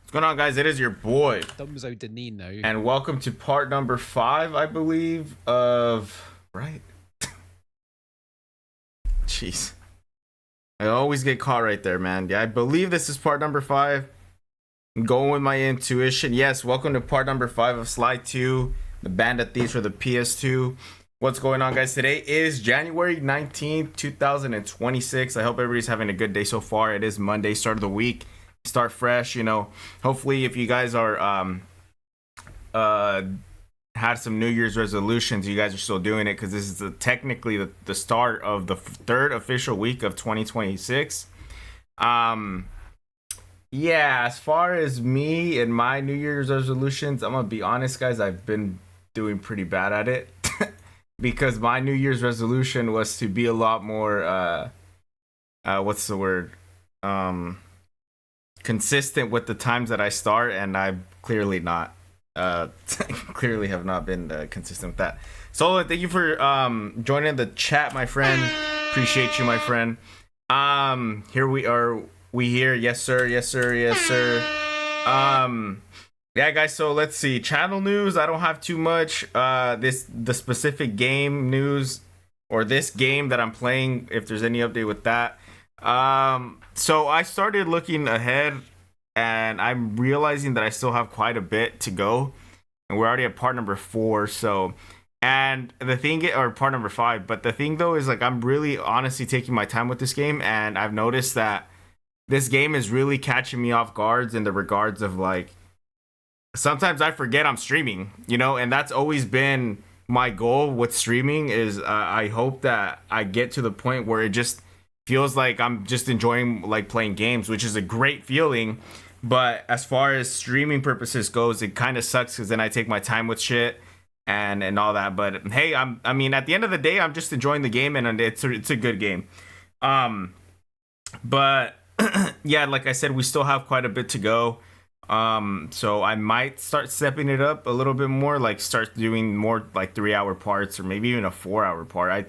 What's going on, guys? It is your boy, Dumzo Danino. and welcome to part number 5, I believe, of... Right? Jeez. I always get caught right there, man. Yeah, I believe this is part number 5. I'm going with my intuition. Yes, welcome to part number 5 of Slide 2, the Bandit Thieves for the PS2. What's going on, guys? Today is January 19th, 2026. I hope everybody's having a good day so far. It is Monday, start of the week. Start fresh, you know. Hopefully, if you guys are had some New Year's resolutions, you guys are still doing it, because this is technically the start of the third official week of 2026. Yeah, as far as me and my New Year's resolutions, I'm gonna be honest, guys, I've been doing pretty bad at it. Because my New Year's resolution was to be a lot more what's the word, consistent with the times that I start, and I'm clearly not. Clearly have not been consistent with that. So thank you for joining the chat, my friend. Appreciate you, my friend. Here we are. We here. Yes, sir. Yes, sir. Yes, sir. Yeah, guys. So let's see. Channel news. I don't have too much. The specific game news, or this game that I'm playing, if there's any update with that. So I started looking ahead, and I'm realizing that I still have quite a bit to go, and we're already at part number 4. So, and the thing, or part number 5, but the thing though is, like, I'm really honestly taking my time with this game, and I've noticed that this game is really catching me off guards in the regards of, like, sometimes I forget I'm streaming, you know, and that's always been my goal with streaming is I hope that I get to the point where it just feels like I'm just enjoying, like, playing games, which is a great feeling. But as far as streaming purposes goes, it kind of sucks, because then I take my time with shit and all that. But hey, I mean, at the end of the day, I'm just enjoying the game, and it's a good game. But yeah, like I said, we still have quite a bit to go. So I might start stepping it up a little bit more, like start doing more like 3-hour parts, or maybe even a 4-hour part. I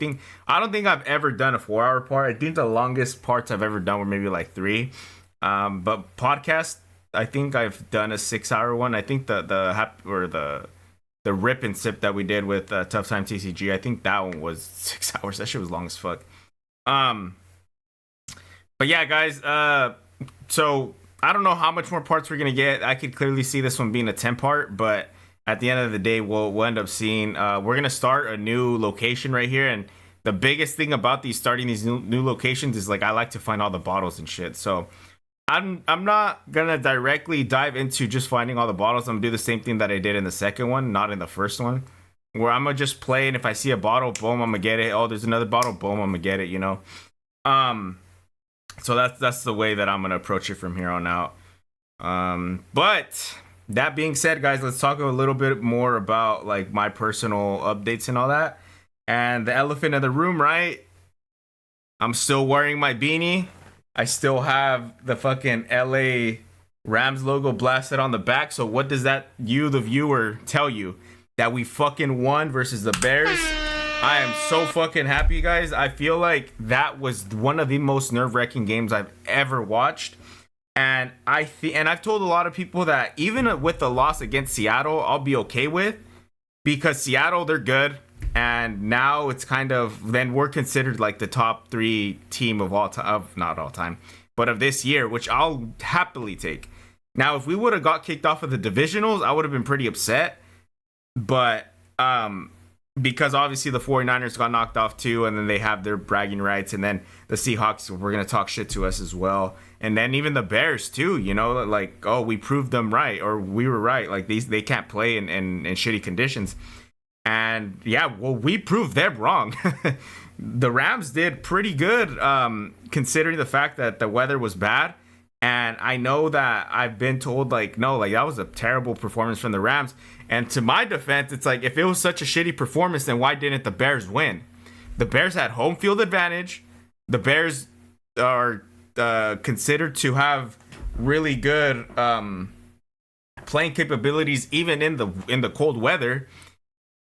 don't think I've ever done a 4-hour part. I think the longest parts I've ever done were maybe like 3. But podcast, I think I've done a 6-hour one. I think the rip and sip that we did with Tough Time TCG, I think that one was 6 hours. That shit was long as fuck. But yeah, guys, so I don't know how much more parts we're gonna get. I could clearly see this one being a 10-part, but at the end of the day, we'll end up seeing. We're gonna start a new location right here, and the biggest thing about starting these new locations is, like, I like to find all the bottles and shit. So I'm not gonna directly dive into just finding all the bottles. I'm gonna do the same thing that I did in the second one, not in the first one, where I'm gonna just play, and if I see a bottle, boom, I'm gonna get it. Oh, there's another bottle, boom, I'm gonna get it. You know. So that's the way that I'm gonna approach it from here on out. But that being said, guys, let's talk a little bit more about, like, my personal updates and all that. And the elephant in the room, right? I'm still wearing my beanie. I still have the fucking LA Rams logo blasted on the back. So what does that, you, the viewer, tell you? That we fucking won versus the Bears? I am so fucking happy, guys. I feel like that was one of the most nerve-wracking games I've ever watched. And I've told a lot of people that even with the loss against Seattle, I'll be okay with, because Seattle, they're good. And now it's kind of, then we're considered like the top 3 team of all time, of not all time, but of this year, which I'll happily take. Now, if we would have got kicked off of the divisionals, I would have been pretty upset. But, because obviously the 49ers got knocked off too, and then they have their bragging rights, and then the Seahawks were going to talk shit to us as well. And then even the Bears too, you know, like, oh, we proved them right, or we were right. Like, they can't play in shitty conditions. And yeah, well, we proved them wrong. The Rams did pretty good, considering the fact that the weather was bad. And I know that I've been told, like, no, like, that was a terrible performance from the Rams. And to my defense, it's like, if it was such a shitty performance, then why didn't the Bears win? The Bears had home field advantage. The Bears are considered to have really good playing capabilities, even in the cold weather.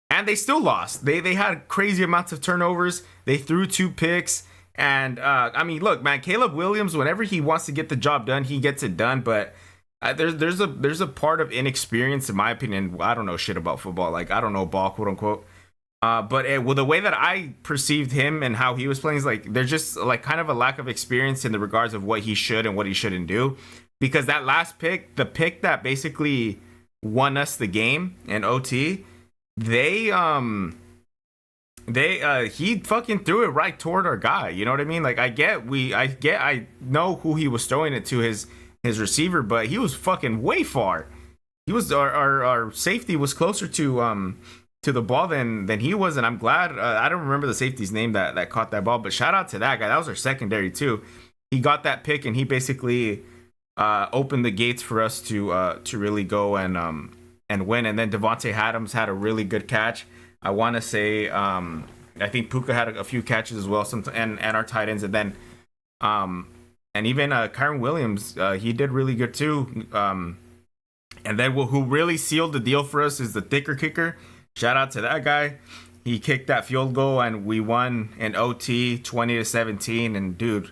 And they still lost. They had crazy amounts of turnovers. They threw 2 picks. And I mean, look, man, Caleb Williams, whenever he wants to get the job done, he gets it done. But there's a part of inexperience in my opinion. I don't know shit about football. Like, I don't know ball, quote unquote. Well, the way that I perceived him and how he was playing is like there's just like kind of a lack of experience in the regards of what he should and what he shouldn't do. Because that last pick, the pick that basically won us the game in OT, he fucking threw it right toward our guy. You know what I mean? Like, I know who he was throwing it to, his receiver, but he was fucking way far. He was our safety was closer to the ball than he was, and I'm glad. I don't remember the safety's name that caught that ball, but shout out to that guy. That was our secondary too. He got that pick, and he basically opened the gates for us to really go and win. And then Devontae Adams had a really good catch. I want to say I think Puka had a few catches as well, and our tight ends, and then and even Kyron Williams, he did really good too. And then who really sealed the deal for us is the thicker kicker. Shout out to that guy. He kicked that field goal and we won in OT 20-17. And dude,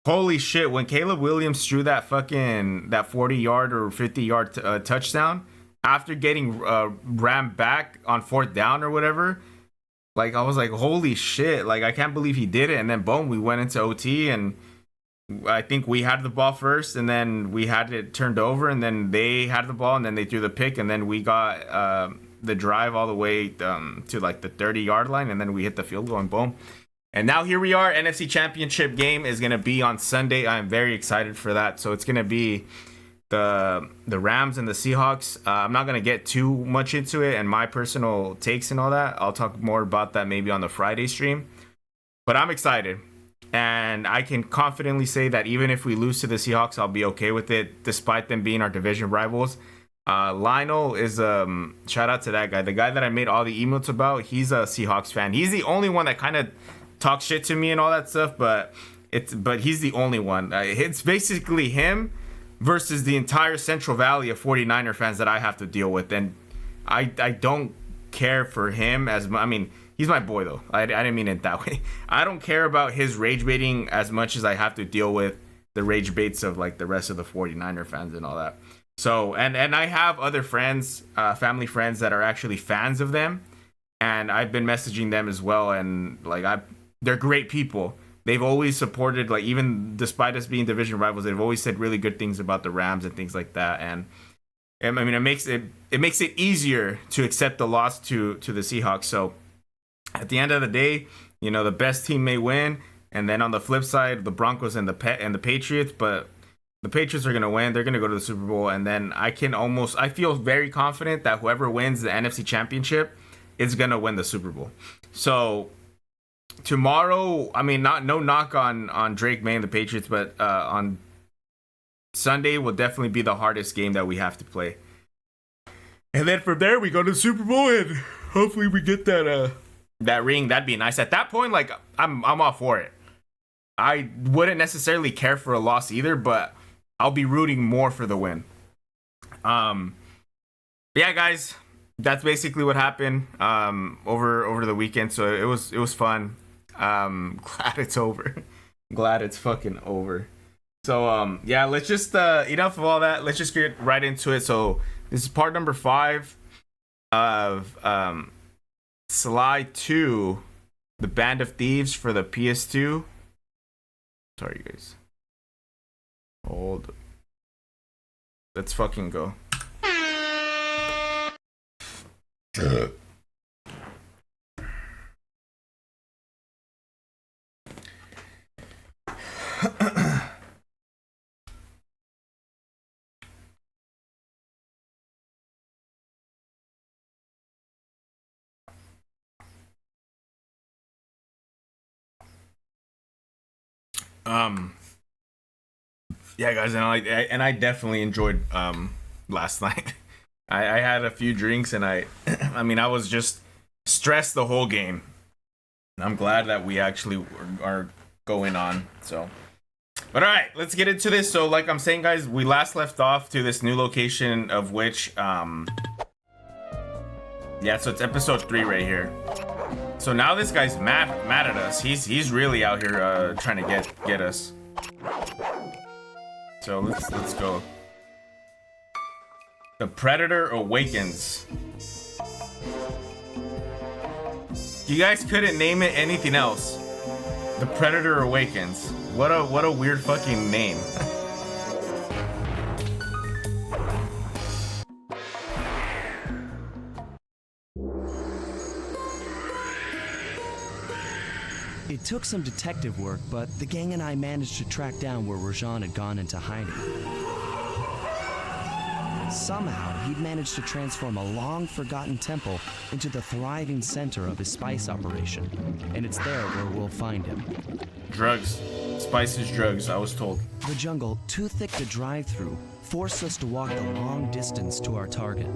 holy shit, when Caleb Williams threw that 40-yard or 50-yard touchdown after getting rammed back on 4th down or whatever, like I was like, holy shit, like I can't believe he did it. And then boom, we went into OT, and I think we had the ball first, and then we had it turned over, and then they had the ball, and then they threw the pick, and then we got the drive all the way to like the 30-yard line, and then we hit the field goal, and boom. And now here we are. NFC Championship game is going to be on Sunday. I'm very excited for that. So it's going to be the Rams and the Seahawks. I'm not going to get too much into it and my personal takes and all that. I'll talk more about that maybe on the Friday stream. But I'm excited. And I can confidently say that even if we lose to the Seahawks, I'll be okay with it, despite them being our division rivals. Lionel is shout out to that guy. The guy that I made all the emotes about, he's a Seahawks fan. He's the only one that kind of talks shit to me and all that stuff, but he's the only one. It's basically him versus the entire Central Valley of 49er fans that I have to deal with. And I don't care for him as much. I mean, he's my boy though. I didn't mean it that way. I don't care about his rage baiting as much as I have to deal with the rage baits of like the rest of the 49er fans and all that. So, and I have other friends, family friends that are actually fans of them, and I've been messaging them as well, and like they're great people. They've always supported, like, even despite us being division rivals, they've always said really good things about the Rams and things like that. And I mean, it makes it easier to accept the loss to the Seahawks. So at the end of the day, you know, the best team may win, and then on the flip side, the Broncos and the Patriots, but the Patriots are going to win. They're going to go to the Super Bowl. And then I feel very confident that whoever wins the NFC Championship is going to win the Super Bowl. So tomorrow, I mean, no knock on Drake May and the Patriots, but on Sunday will definitely be the hardest game that we have to play. And then from there, we go to the Super Bowl, and hopefully we get that ring. That'd be nice. At that point, like, I'm all for it. I wouldn't necessarily care for a loss either, but I'll be rooting more for the win. Yeah, guys, that's basically what happened over the weekend. So it was fun. Glad it's over. Glad it's fucking over. So yeah, let's just enough of all that. Let's just get right into it. So this is part number 5 of Sly 2, the Band of Thieves for the PS2. Sorry, guys. Hold. Let's fucking go. Yeah, guys, and I definitely enjoyed last night. I had a few drinks, and I mean, I was just stressed the whole game. I'm glad that we actually are going on. So, but all right, let's get into this. So, like I'm saying, guys, we last left off to this new location of which, yeah. So it's episode 3 right here. So now this guy's mad at us. He's really out here trying to get us. So let's go. The Predator Awakens. You guys couldn't name it anything else. The Predator Awakens. What a weird fucking name. It took some detective work, but the gang and I managed to track down where Rajan had gone into hiding. Somehow, he'd managed to transform a long-forgotten temple into the thriving center of his spice operation, and it's there where we'll find him. Drugs. Spice is drugs, I was told. The jungle, too thick to drive through, forced us to walk the long distance to our target.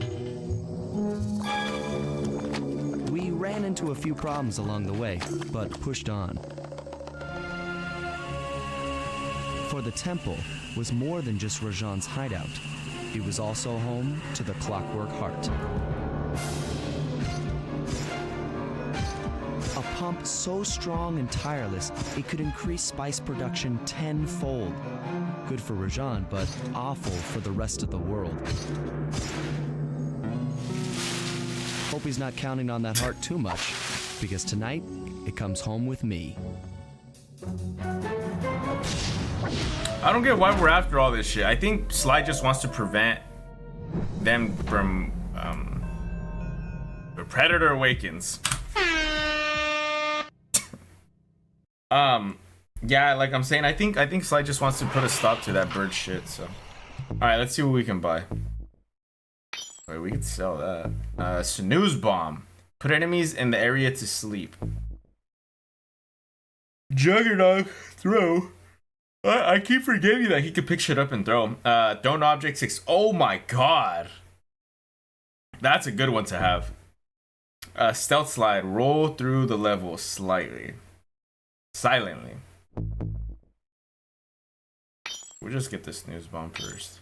We ran into a few problems along the way, but pushed on. For the temple was more than just Rajan's hideout. It was also home to the Clockwork Heart. A pump so strong and tireless, it could increase spice production tenfold. Good for Rajan, but awful for the rest of the world. Hope he's not counting on that heart too much, because tonight, it comes home with me. I don't get why we're after all this shit. I think Sly just wants to prevent them from the Predator Awakens. Yeah, like I'm saying, I think Sly just wants to put a stop to that bird shit. So, all right, let's see what we can buy. Wait, we could sell that. Snooze bomb. Put enemies in the area to sleep. Juggernaut throw. I keep forgetting that he could pick shit up and throw. Thrown object 6. Oh my god. That's a good one to have. Stealth slide. Roll through the level silently. We'll just get the snooze bomb first.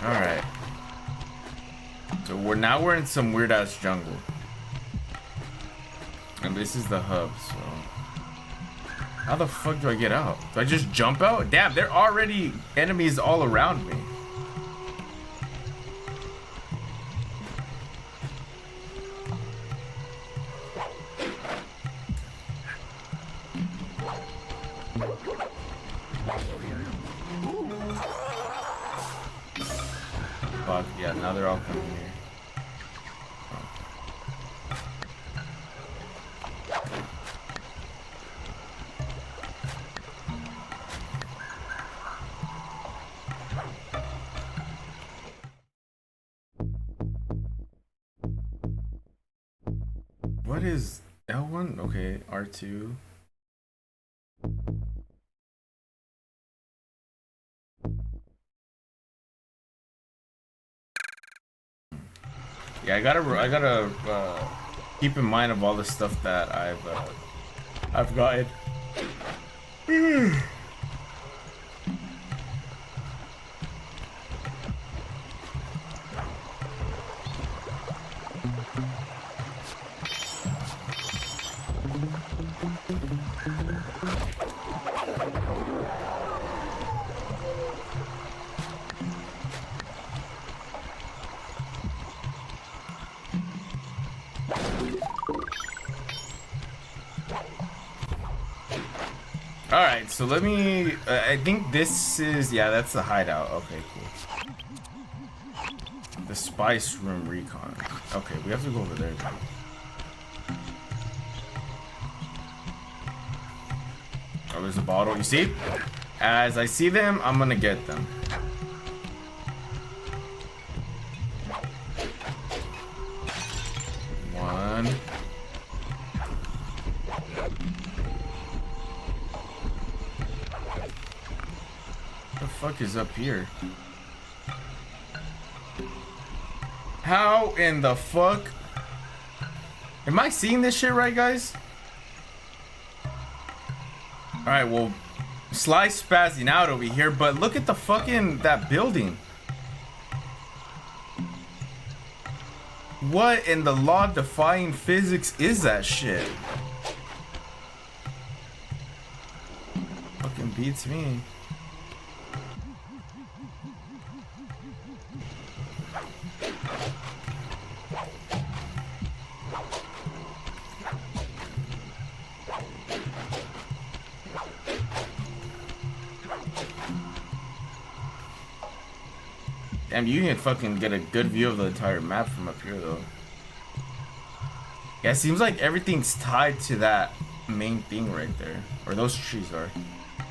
Alright. So we're in some weird ass jungle. And this is the hub, so how the fuck do I get out? Do I just jump out? Damn, there are already enemies all around me. Fuck, yeah, now they're all coming here. What is L1? Okay, R2. Yeah, I gotta keep in mind of all the stuff that I've gotten. Alright, so let me... I think this is... Yeah, that's the hideout. Okay, cool. The Spice Room Recon. Okay, we have to go over there then. Oh, there's a bottle. You see? As I see them, I'm gonna get them. One. What the fuck is up here? How in the fuck? Am I seeing this shit right, guys? Alright, well, Sly's spazzing out over here, but look at the fucking, that building. What in the law-defying physics is that shit? Fucking beats me. Damn, you can fucking get a good view of the entire map from up here, though. Yeah, it seems like everything's tied to that main thing right there. Or those trees are.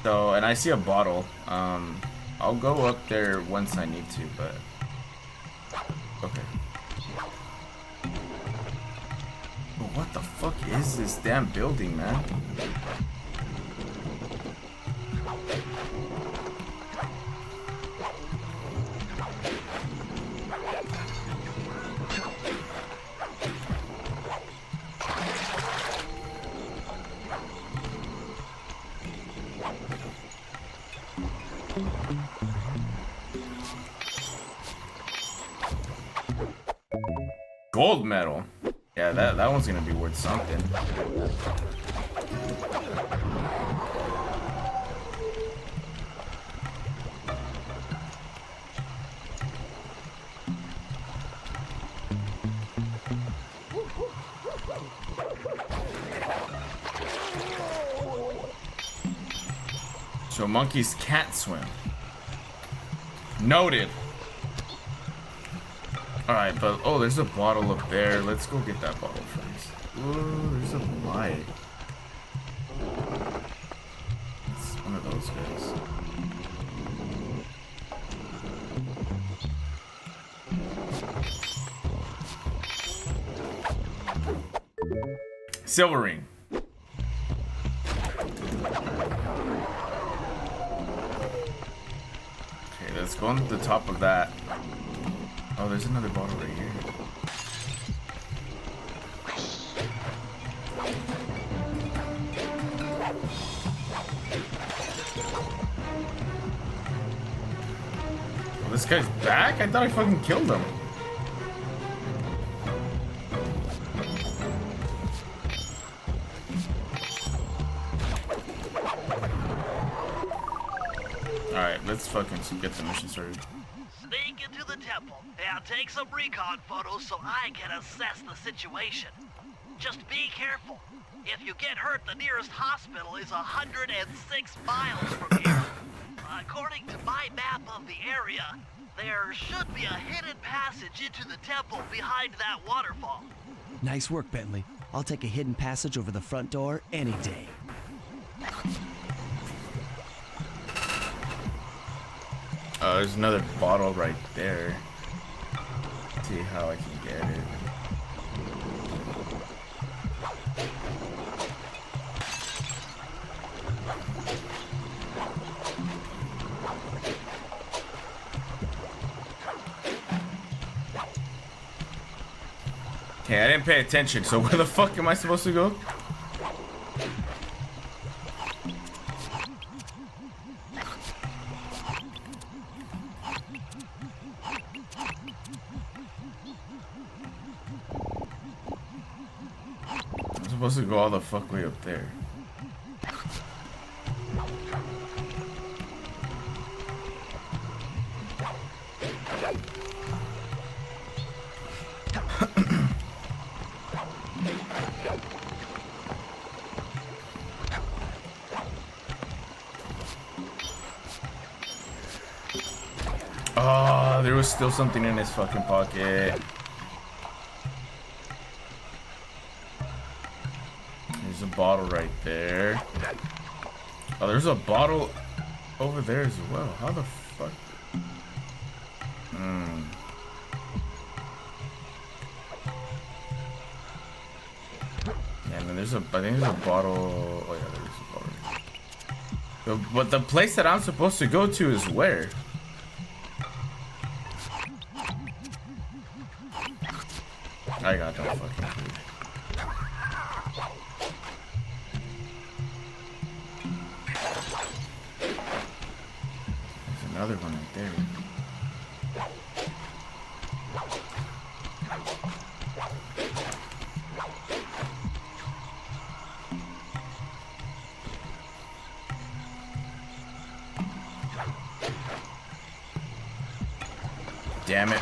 So, and I see a bottle. I'll go up there once I need to, but... Okay. But what the fuck is this damn building, man? Gold medal. Yeah, that one's gonna be worth something. So monkeys can't swim. Noted. Alright, but oh, there's a bottle up there. Let's go get that bottle first. Ooh, there's a light. It's one of those guys. Silver ring. Okay, let's go on the top of that. Oh, there's another bottle right here. Oh, this guy's back? I thought I fucking killed him. Alright, let's fucking get the mission started. Sneak into the temple and take some recon photos so I can assess the situation. Just be careful. If you get hurt, the nearest hospital is 106 miles from here. According to my map of the area, there should be a hidden passage into the temple behind that waterfall. Nice work, Bentley. I'll take a hidden passage over the front door any day. There's another bottle right there. Let's see how I can get it. Okay, I didn't pay attention, so where the fuck am I supposed to go? I'm supposed to go all the fuck way up there. Oh, there was still something in his fucking pocket. There's a bottle right there. Oh, there's a bottle over there as well. How the fuck? Yeah, and then there's a, I think there's a bottle. Oh yeah, there's a bottle. But the place that I'm supposed to go to is where? I got no fucking clue. There's another one right there. damn it.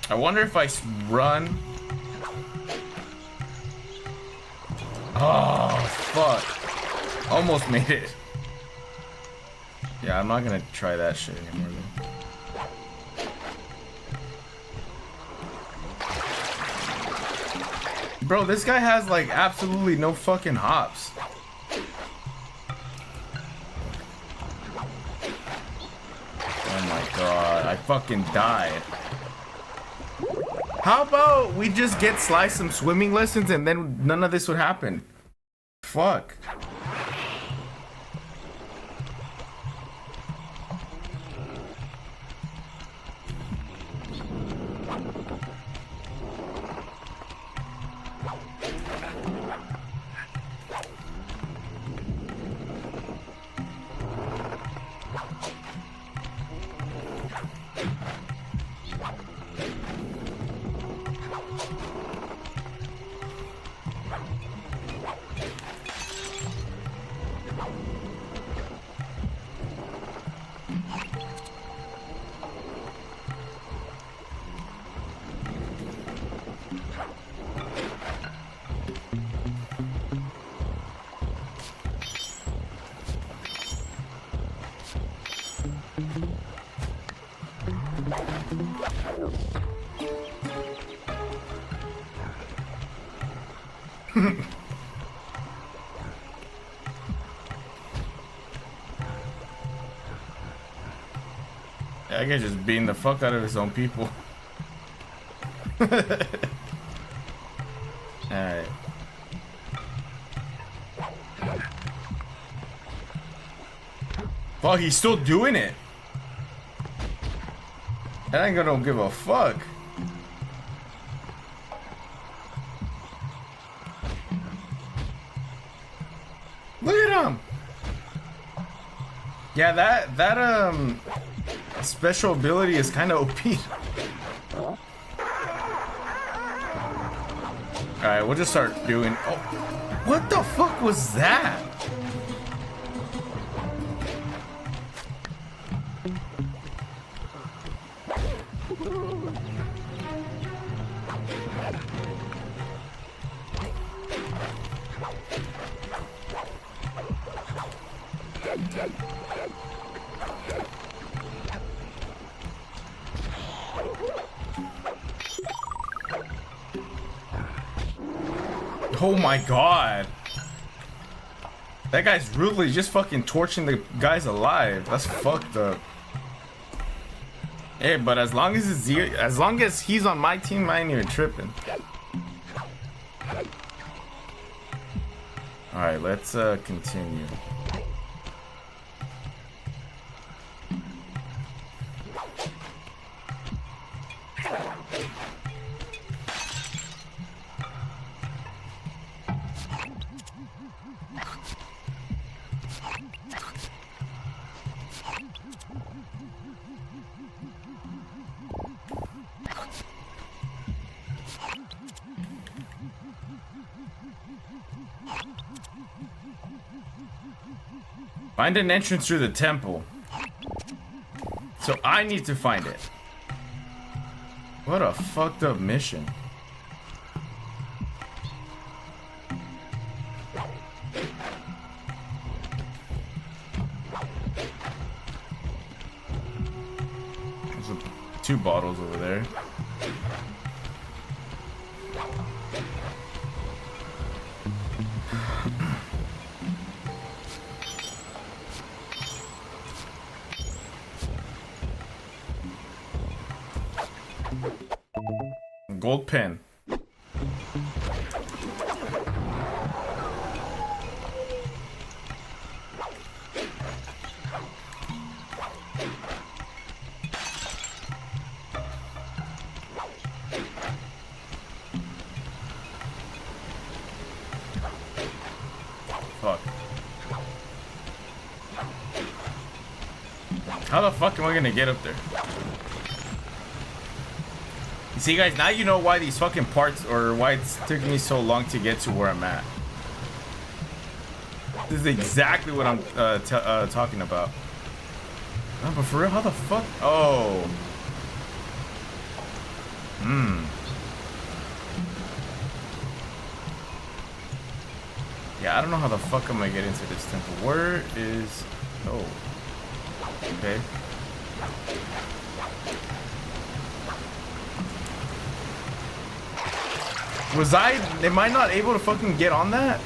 I wonder if I run. Oh, fuck. Almost made it. Yeah, I'm not gonna try that shit anymore, though. Bro, this guy has like absolutely no fucking hops. Oh my god, I fucking died. How about we just get Sly some swimming lessons and then none of this would happen? Fuck. That guy's just beating the fuck out of his own people. Alright. Fuck, he's still doing it. I ain't gonna give a fuck. Look at him. Yeah, that special ability is kind of OP. Alright, we'll just start doing... Oh, what the fuck was that? Oh my god. That guy's rudely just fucking torching the guys alive. That's fucked up. Hey, but as long as he's on my team, I ain't even tripping. Alright, let's continue. Find an entrance through the temple. So I need to find it. What a fucked up mission. There's two bottles over there. Gold pen. Fuck. How the fuck am I gonna get up there? See, guys, now you know why these fucking parts, or why it's taking me so long to get to where I'm at. This is exactly what I'm talking about. No, but for real, how the fuck? Oh. Yeah, I don't know how the fuck I'm gonna get into this temple. Where is... Oh. Okay. Am I not able to fucking get on that?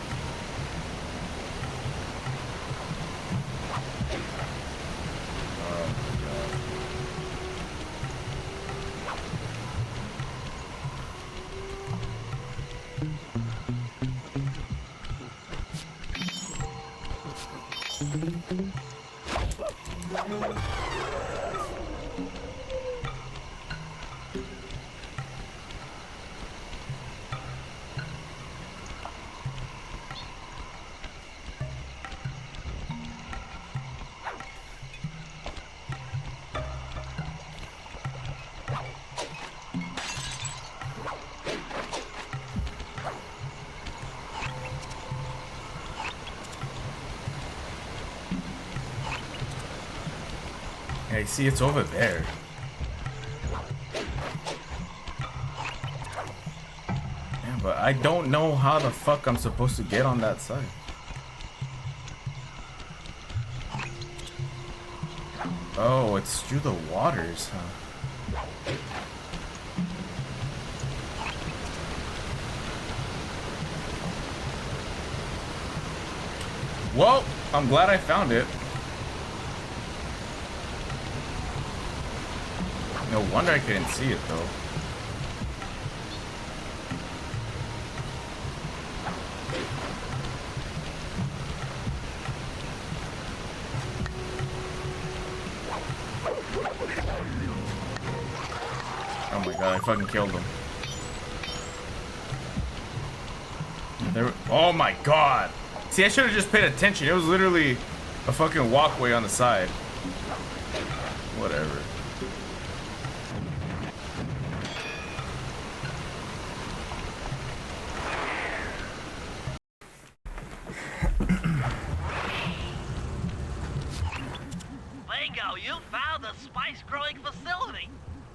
Hey, see, it's over there. Yeah, but I don't know how the fuck I'm supposed to get on that side. Oh, it's through the waters, huh? Well, I'm glad I found it. No wonder I couldn't see it though. Oh my god, I fucking killed him. Oh my god. See, I should have just paid attention. It was literally a fucking walkway on the side. Whatever. Bingo, you found the spice growing facility.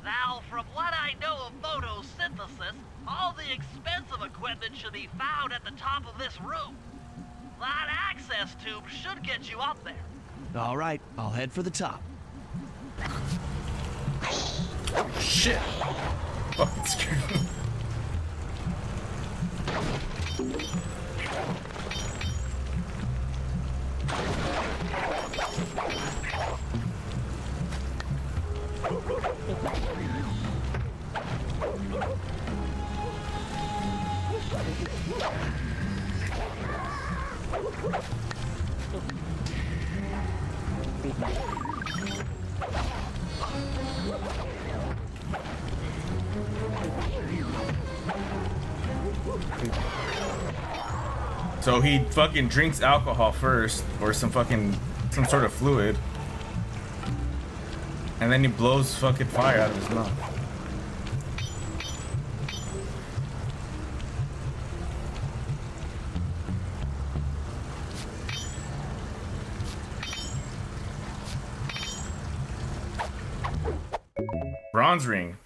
Now, from what I know of photosynthesis, all the expensive equipment should be found at the top of this room. That access tube should get you up there. All right, I'll head for the top. Shit. Fucking scared me. So he fucking drinks alcohol first, or some sort of fluid, and then he blows fucking fire out of his mouth. Bronze ring.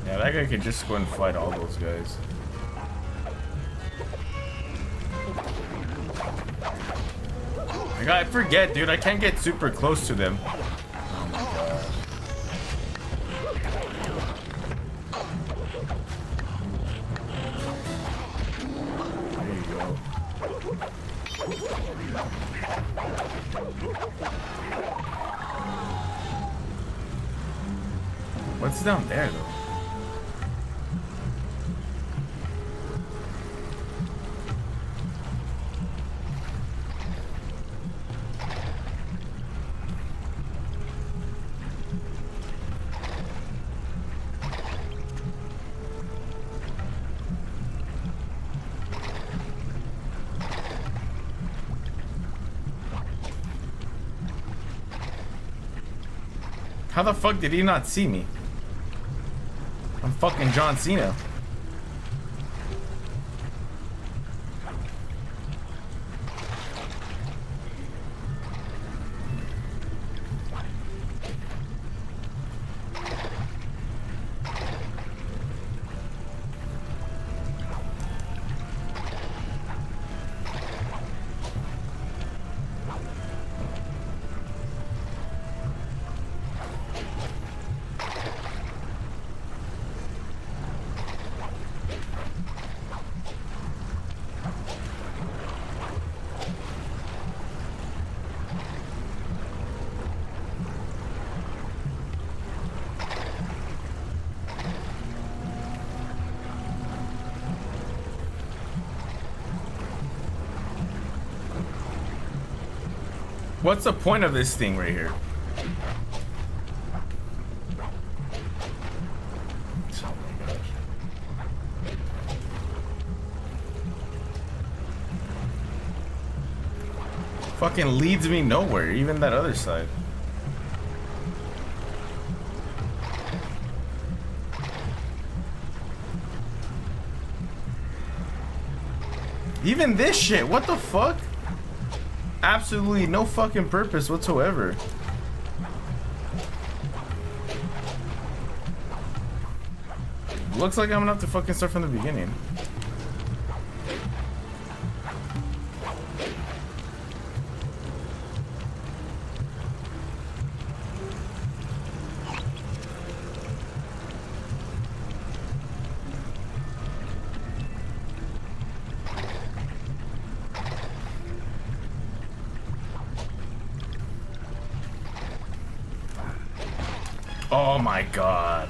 Yeah, that guy could just go and fight all those guys. I forget, dude. I can't get super close to them. Oh my god. There you go. What's down there, though? How the fuck did he not see me? I'm fucking John Cena. What's the point of this thing right here? Oh my gosh. Fucking leads me nowhere, even that other side. Even this shit, what the fuck? Absolutely no fucking purpose whatsoever. Looks like I'm gonna have to fucking start from the beginning. Oh my god.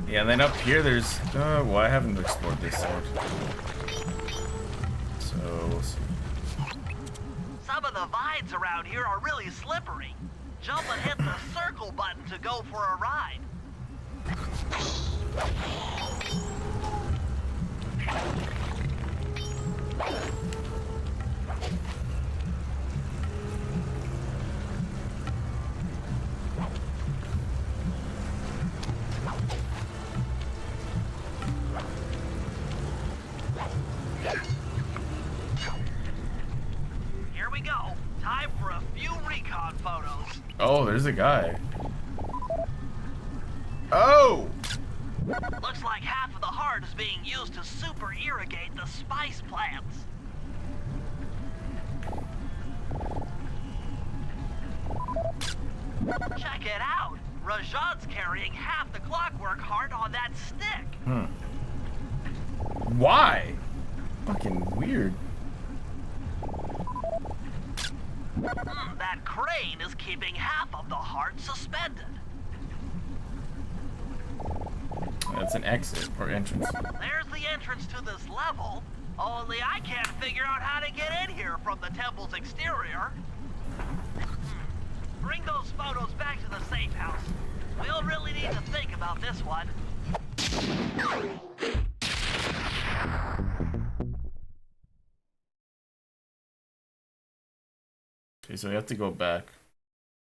Yeah, and then up here there's well, I haven't explored this side. So we'll see. Some of the vines around here are really slippery. Jump and hit the circle button to go for a ride. Here we go. Time for a few recon photos. Oh, there's a guy. Oh! Looks like half of the heart is being used to super irrigate the spice plants. Check it out. Rajan's carrying half the clockwork heart on that stick. Why? Fucking weird. That crane is keeping half of the heart suspended. That's an exit or entrance. There's the entrance to this level. Only I can't figure out how to get in here from the temple's exterior. Bring those photos back to the safe house. We'll really need to think about this one. Okay, so we have to go back.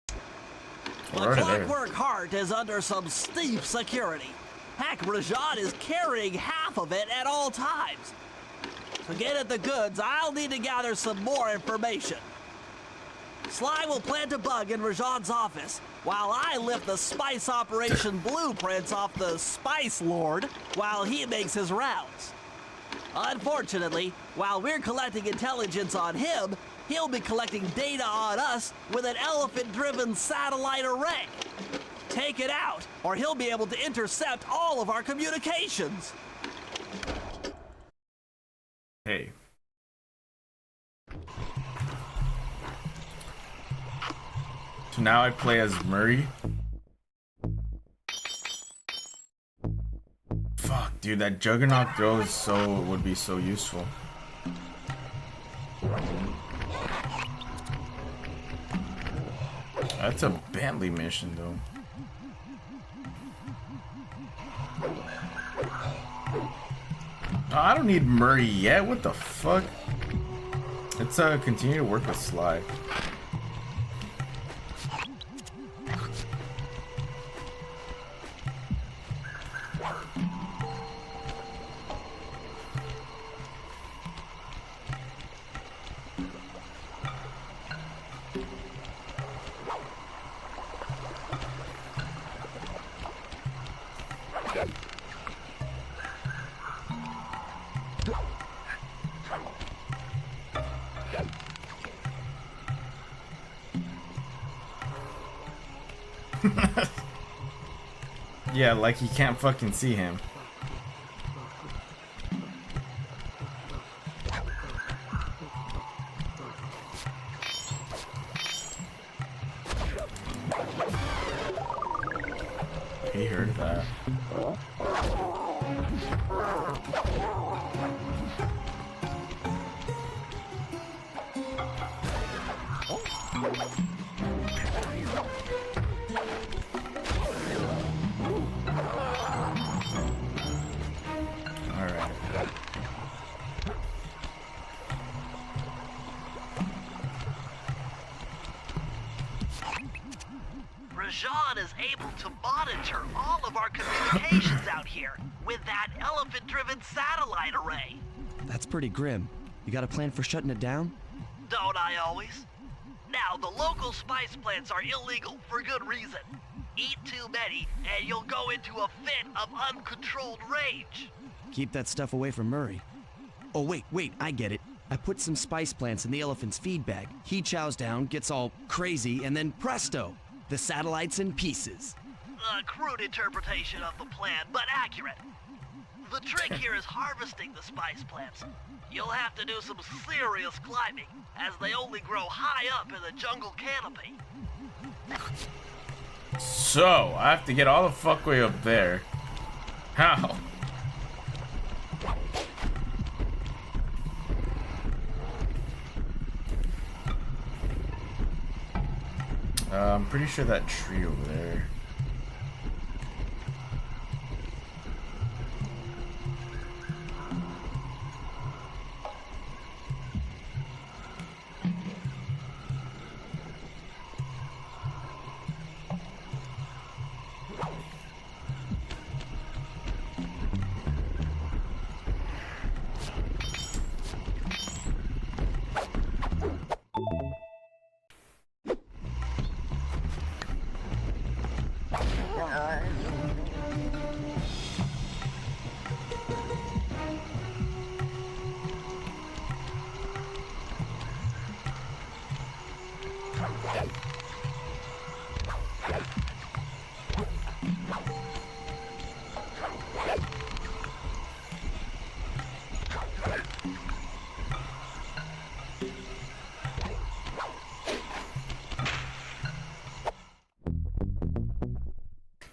The clockwork heart is under some steep security. Heck, Rajan is carrying half of it at all times. To get at the goods, I'll need to gather some more information. Sly will plant a bug in Rajan's office, while I lift the spice operation blueprints off the Spice Lord while he makes his rounds. Unfortunately, while we're collecting intelligence on him, he'll be collecting data on us with an elephant-driven satellite array. Take it out, or he'll be able to intercept all of our communications. Hey. So now I play as Murray. Fuck, dude, that Juggernaut throw is would be so useful. That's a Bentley mission, though. Oh, I don't need Murray yet. What the fuck? Let's continue to work with Sly. Yeah, like he can't fucking see him. He heard that. Rajan is able to monitor all of our communications out here with that elephant-driven satellite array. That's pretty grim. You got a plan for shutting it down? Don't I always? Now, the local spice plants are illegal for good reason. Eat too many, and you'll go into a fit of uncontrolled rage. Keep that stuff away from Murray. Oh, wait, I get it. I put some spice plants in the elephant's feed bag. He chows down, gets all crazy, and then presto! The satellite's in pieces. A crude interpretation of the plan, but accurate. The trick here is harvesting the spice plants. You'll have to do some serious climbing, as they only grow high up in the jungle canopy. So, I have to get all the fuck way up there. How? I'm pretty sure that tree over there.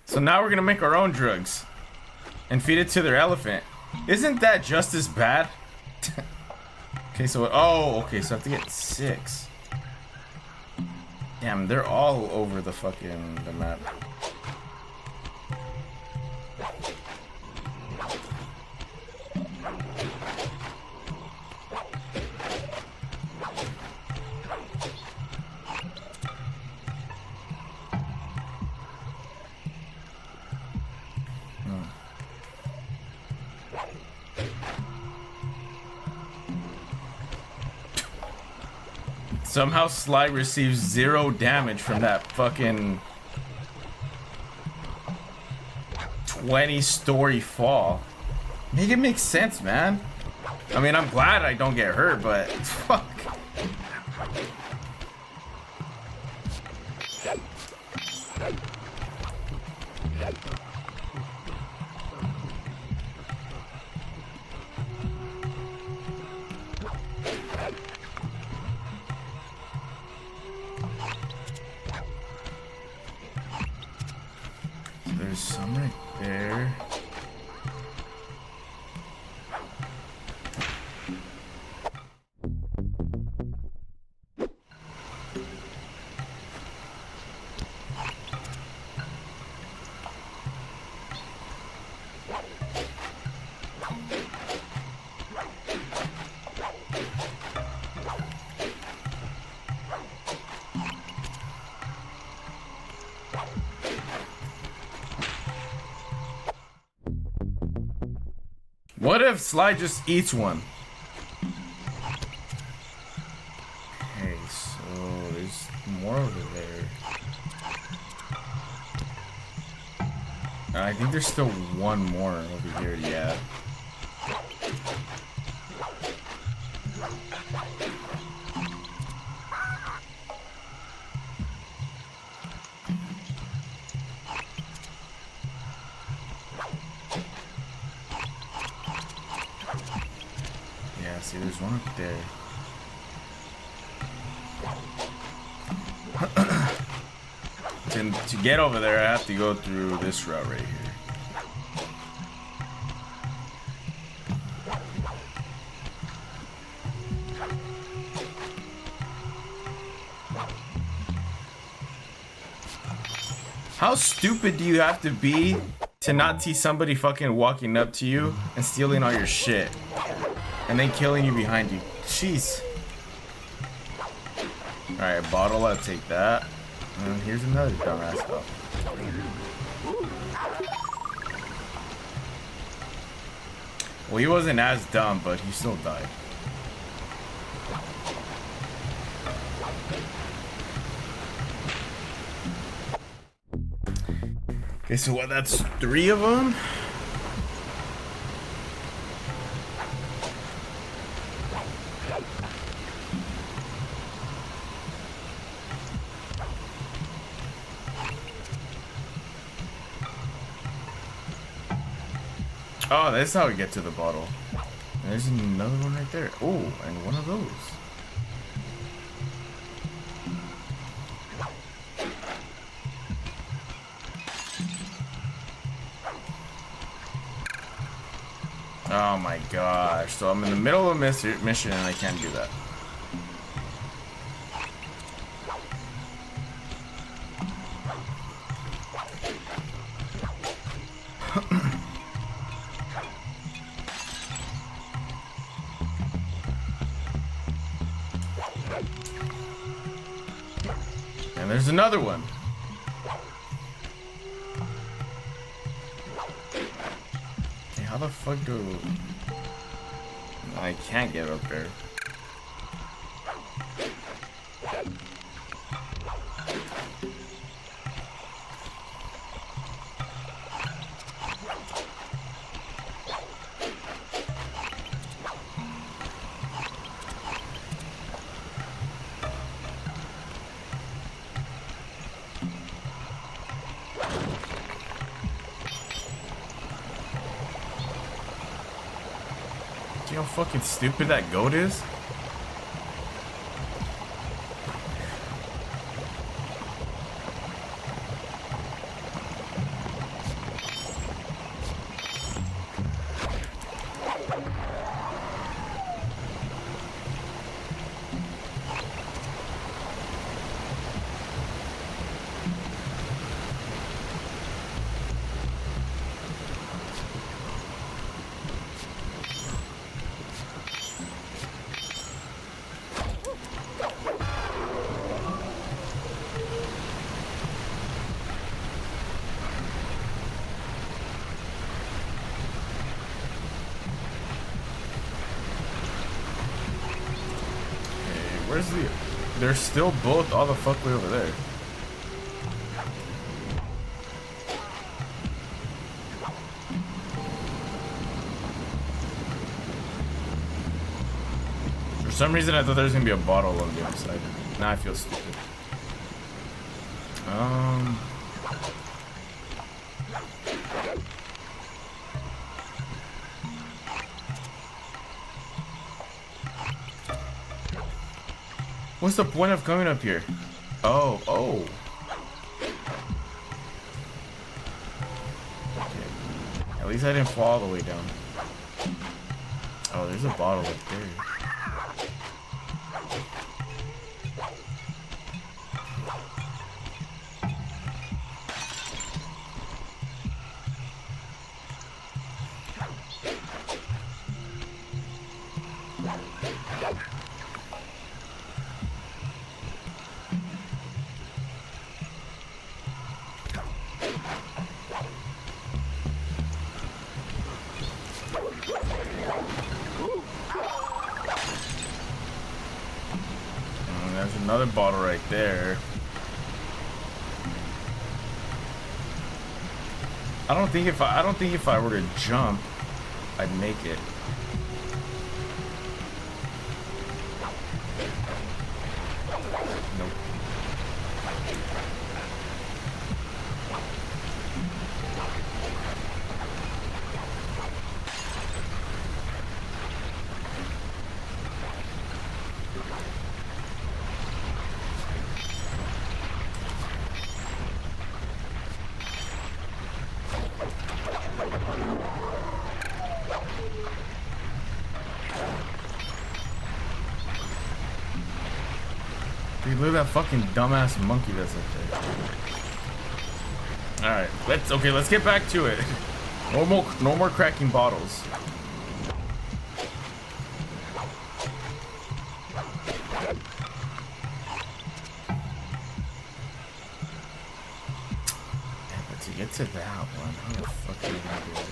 So now we're gonna make our own drugs and feed it to their elephant. Isn't that just as bad? Okay, so okay, so I have to get 6. Damn, they're all over the fucking map. Somehow Sly receives 0 damage from that fucking 20-story fall. Make it make sense, man. I mean, I'm glad I don't get hurt, but fuck. there's some right there. What if Slide just eats one? Okay, so there's more over there. I think there's still one more over here, yeah. See, there's one up there. To get over there, I have to go through this route right here. How stupid do you have to be to not see somebody fucking walking up to you and stealing all your shit? And then killing you behind you. Jeez. Alright, bottle, I'll take that. And here's another dumbass stuff. Well, he wasn't as dumb, but he still died. Okay, so what, that's 3 of them? Oh, that's how we get to the bottle. And there's another one right there. Oh, and one of those. Oh my gosh. So I'm in the middle of a mission and I can't do that. And there's another one. Okay, how the fuck do I can't get up there? You know how fucking stupid that goat is? Where's the... They're still both all the fuck way over there. For some reason I thought there was gonna be a bottle on the other side. Now I feel stupid. What's the point of coming up here? Oh. At least I didn't fall all the way down. Oh, there's a bottle right there. There's another bottle right there. I don't think if I were to jump, I'd make it. Nope. Dude, look at that fucking dumbass monkey that's up there. Alright, let's get back to it. No more cracking bottles. Yeah, but to get to that one, how the fuck are you gonna do it?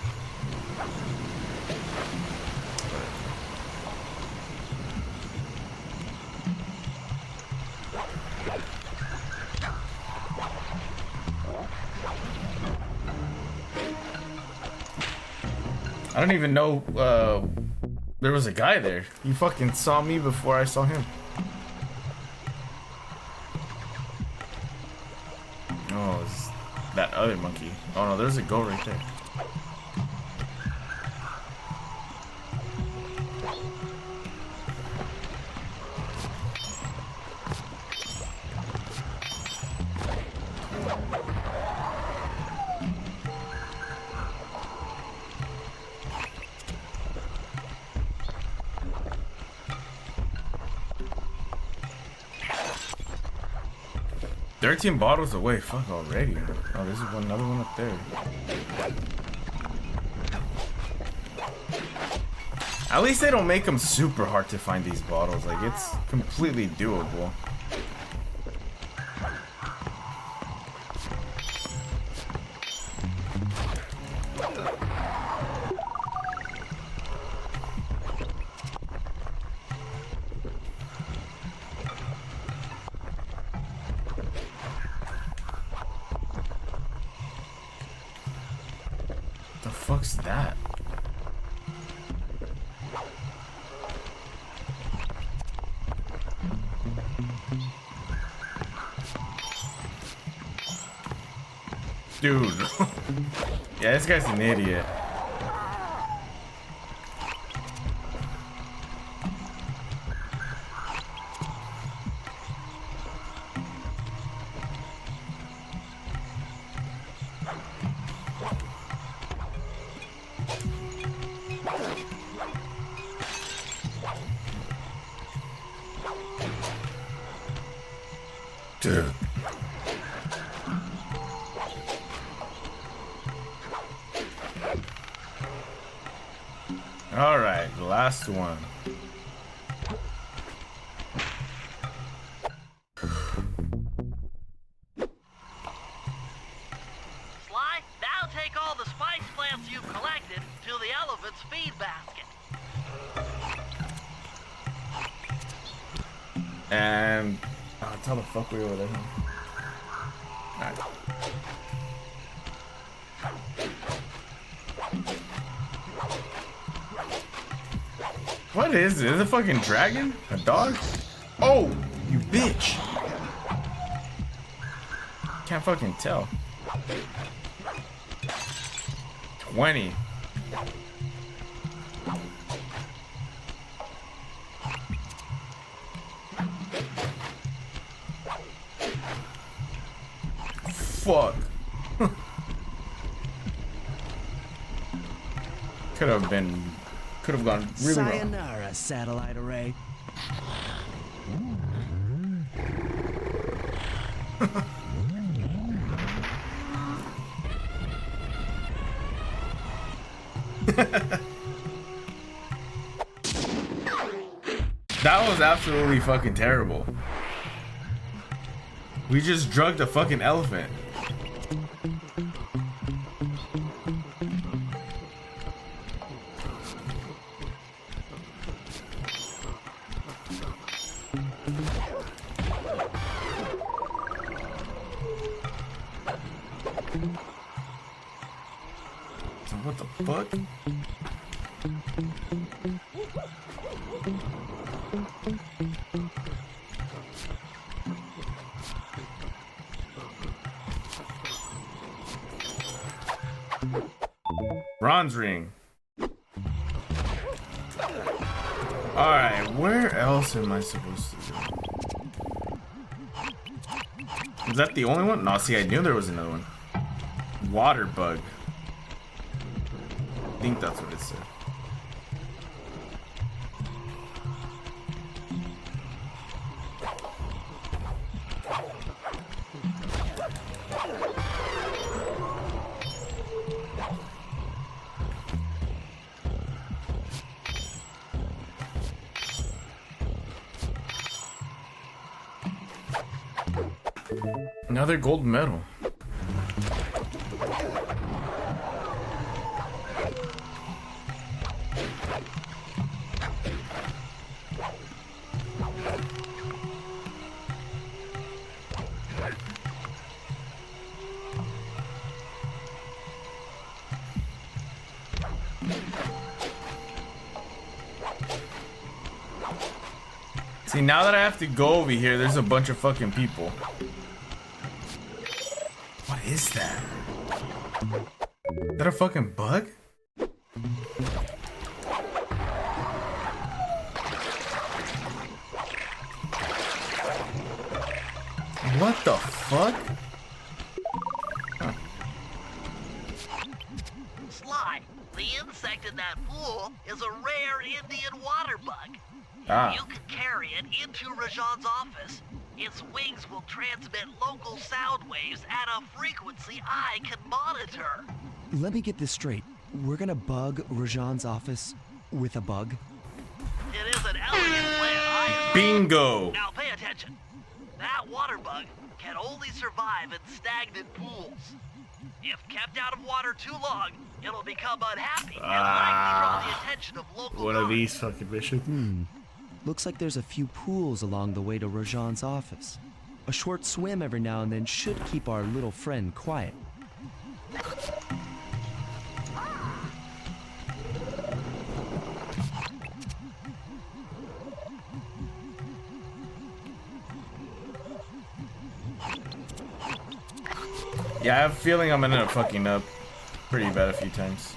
I don't even know there was a guy there. He fucking saw me before I saw him. Oh, it's that other monkey. Oh no, there's a goat right there. $13 bottles away. Fuck already. Oh, there's another one up there. At least they don't make them super hard to find these bottles. Like, it's completely doable. The fuck's that? Dude. Yeah, this guy's an idiot. Dude. All right, the last one. Sly, now take all the spice plants you've collected to the elephant's feed basket. And tell the fucker over there. Alright. What is it? Is it a fucking dragon? A dog? Oh, you bitch. Can't fucking tell. 20. Fuck. Could have gone really wrong. Sayonara, satellite array. That was absolutely fucking terrible. We just drugged a fucking elephant. What the fuck? Bronze ring. Alright, where else am I supposed to go? Is that the only one? No, see, I knew there was another one. Water bug. I think that's what it said. Another gold medal. See, now that I have to go over here, there's a bunch of fucking people. What is that? Is that a fucking bug? What the fuck? Huh. Sly, the insect in that pool is a rare Indian water bug. Ah. You can carry it into Rajan's office. Its wings will transmit local sound waves at a frequency I can monitor. Let me get this straight. We're gonna bug Rajan's office with a bug? It is an elegant plan, I agree. Bingo! Now pay attention. That water bug can only survive in stagnant pools. If kept out of water too long, it'll become unhappy and likely draw the attention of local One of guards. these fucking missions. Looks like there's a few pools along the way to Rajan's office. A short swim every now and then should keep our little friend quiet. Yeah, I have a feeling I'm gonna end up fucking up pretty bad a few times.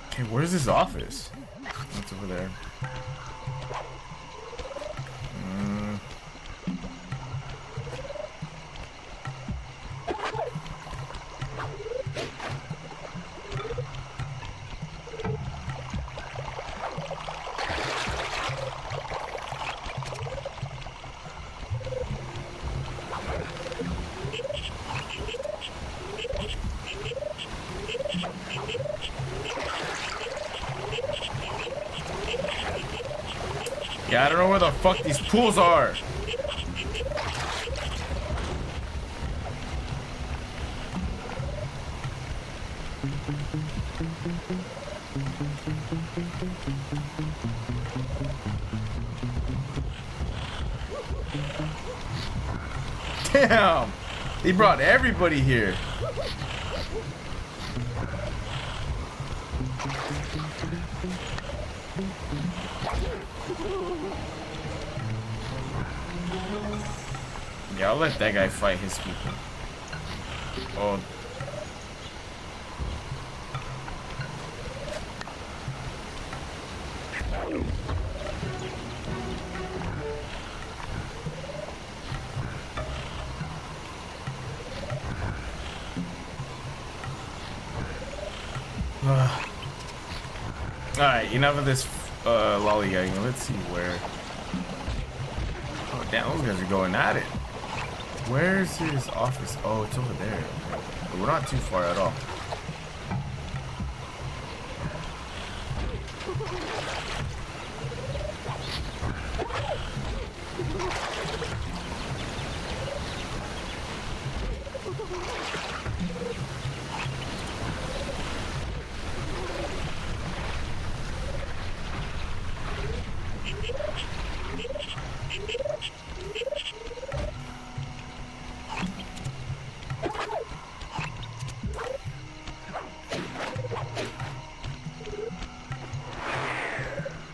Okay, where's his office? What's over there? Yeah, I don't know where the fuck these pools are. Damn! He brought everybody here. Yeah, I'll let that guy fight his people. Oh. Alright, enough of this lollygagging. Let's see where. Oh, damn, those guys are going at it. Where's his office? Oh, it's over there. Okay. But we're not too far at all.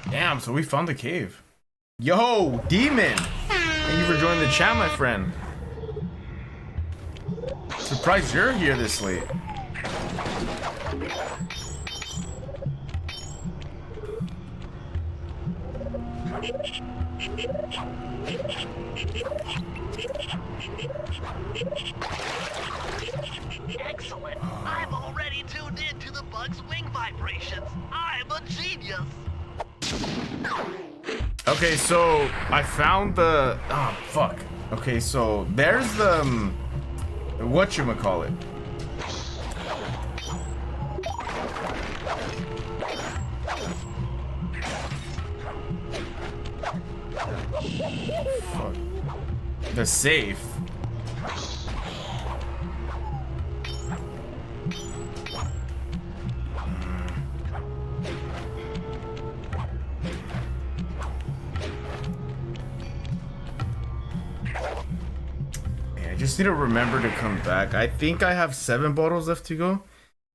Damn, so we found the cave. Yo, Demon! Thank you for joining the chat, my friend. Surprised you're here this late. Excellent. I'm already tuned in to the bug's wing vibrations. I'm a genius. Okay, so I found the... Oh, fuck. Okay, so there's the... whatchamacallit. Fuck. The safe. I just need to remember to come back. I think I have 7 bottles left to go.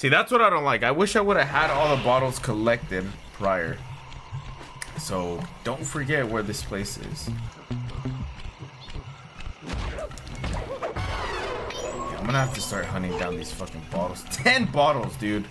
See, that's what I don't like. I wish I would have had all the bottles collected prior. So don't forget where this place is. Yeah, I'm gonna have to start hunting down these fucking bottles. 10 bottles, dude.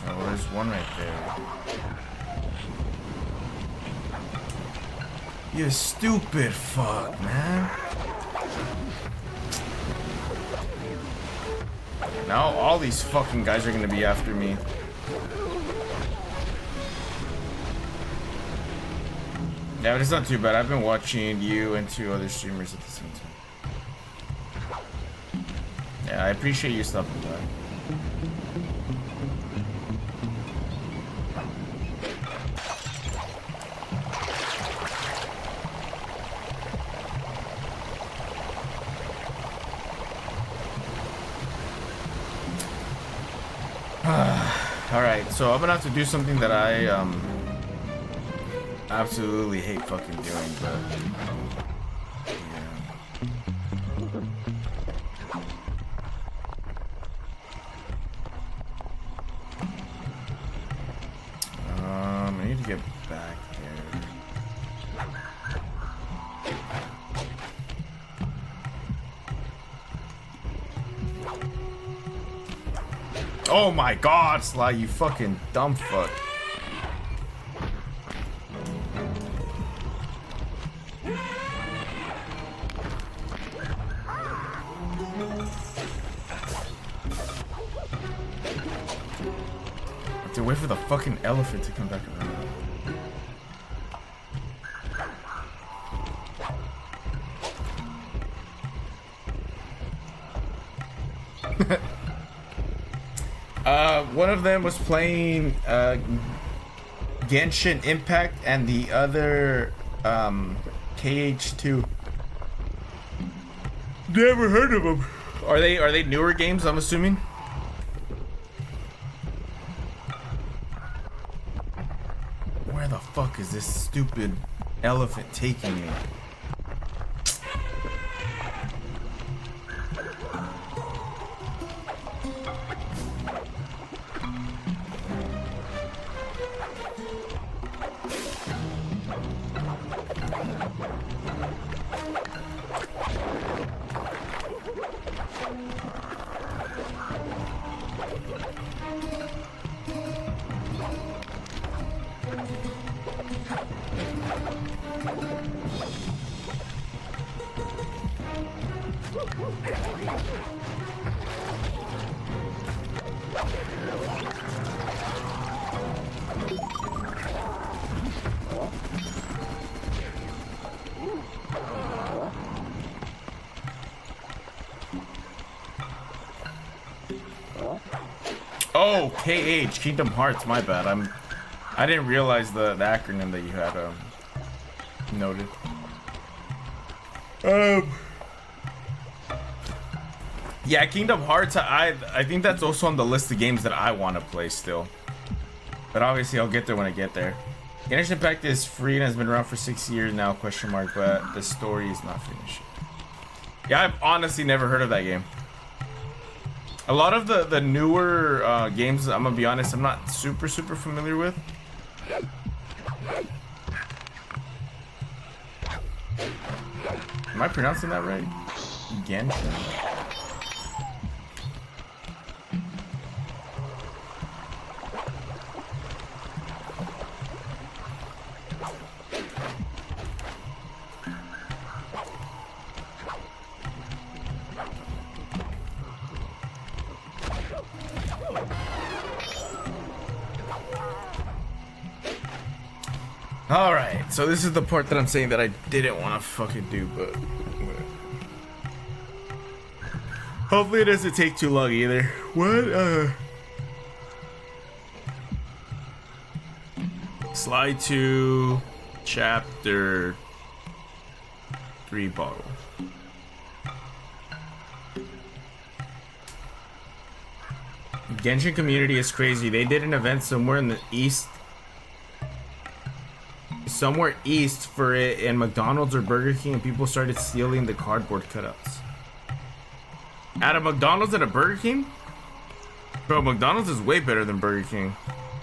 Oh, there's one right there. You stupid fuck, man. Now all these fucking guys are gonna be after me. Yeah, but it's not too bad. I've been watching you and 2 other streamers at the same time. Yeah, I appreciate you stopping by. Alright, so I'm gonna have to do something that I absolutely hate fucking doing, but yeah. I need to get back there. Oh my god, Sly, you fucking dumb fuck. I have to wait for the fucking elephant to come back around. One of them was playing Genshin Impact and the other KH2. Never heard of them. Are they newer games, I'm assuming? fuck is this stupid elephant taking me? Oh, KH, Kingdom Hearts, my bad. I didn't realize the acronym that you had noted. Yeah, Kingdom Hearts, I think that's also on the list of games that I want to play still. But obviously I'll get there when I get there. Genshin Impact is free and has been around for 6 years now, question mark, but the story is not finished. Yeah, I've honestly never heard of that game. A lot of the newer games, I'm gonna be honest, I'm not super familiar with. Am I pronouncing that right? Genshin. Alright, so this is the part that I'm saying that I didn't want to fucking do, but hopefully it doesn't take too long either. What? Slide to chapter 3 bottle. Genshin community is crazy. They did an event somewhere in the east. Somewhere east for it in McDonald's or Burger King, and people started stealing the cardboard cutouts. At a McDonald's and a Burger King? Bro, McDonald's is way better than Burger King.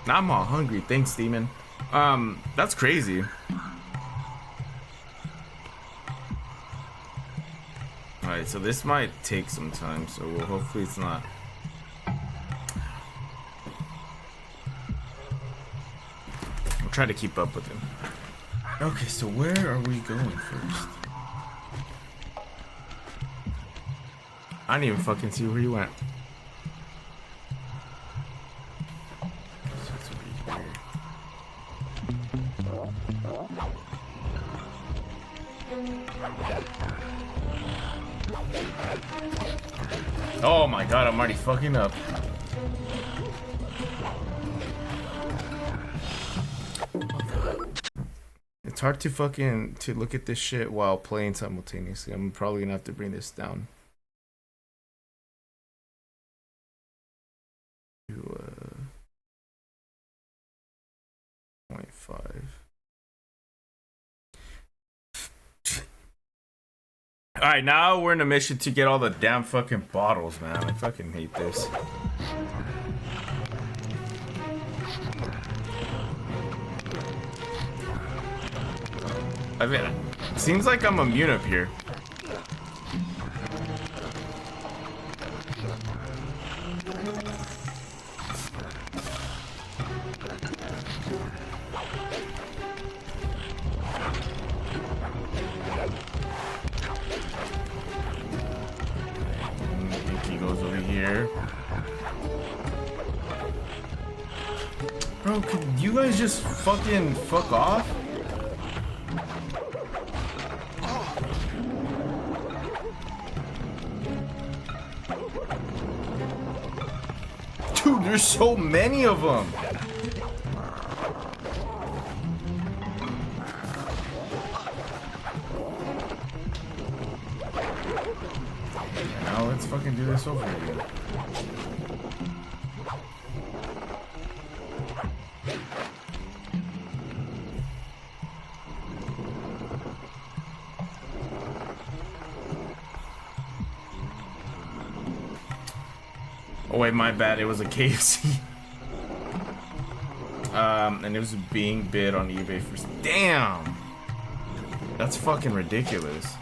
Now I'm all hungry. Thanks, Demon. That's crazy. Alright, so this might take some time, so hopefully it's not. I'll try to keep up with him. Okay, so where are we going first? I didn't even fucking see where you went. So it's over here. Oh my god, I'm already fucking up. It's hard to fucking look at this shit while playing simultaneously. I'm probably gonna have to bring this down to 0.5. All right, now we're in a mission to get all the damn fucking bottles, man. I fucking hate this. I mean, it seems like I'm immune up here. He goes over here. Bro, could you guys just fucking fuck off? Dude, there's so many of them. Now let's fucking do this over again. Oh wait, my bad. It was a KFC. And it was being bid on eBay for. Damn. That's fucking ridiculous.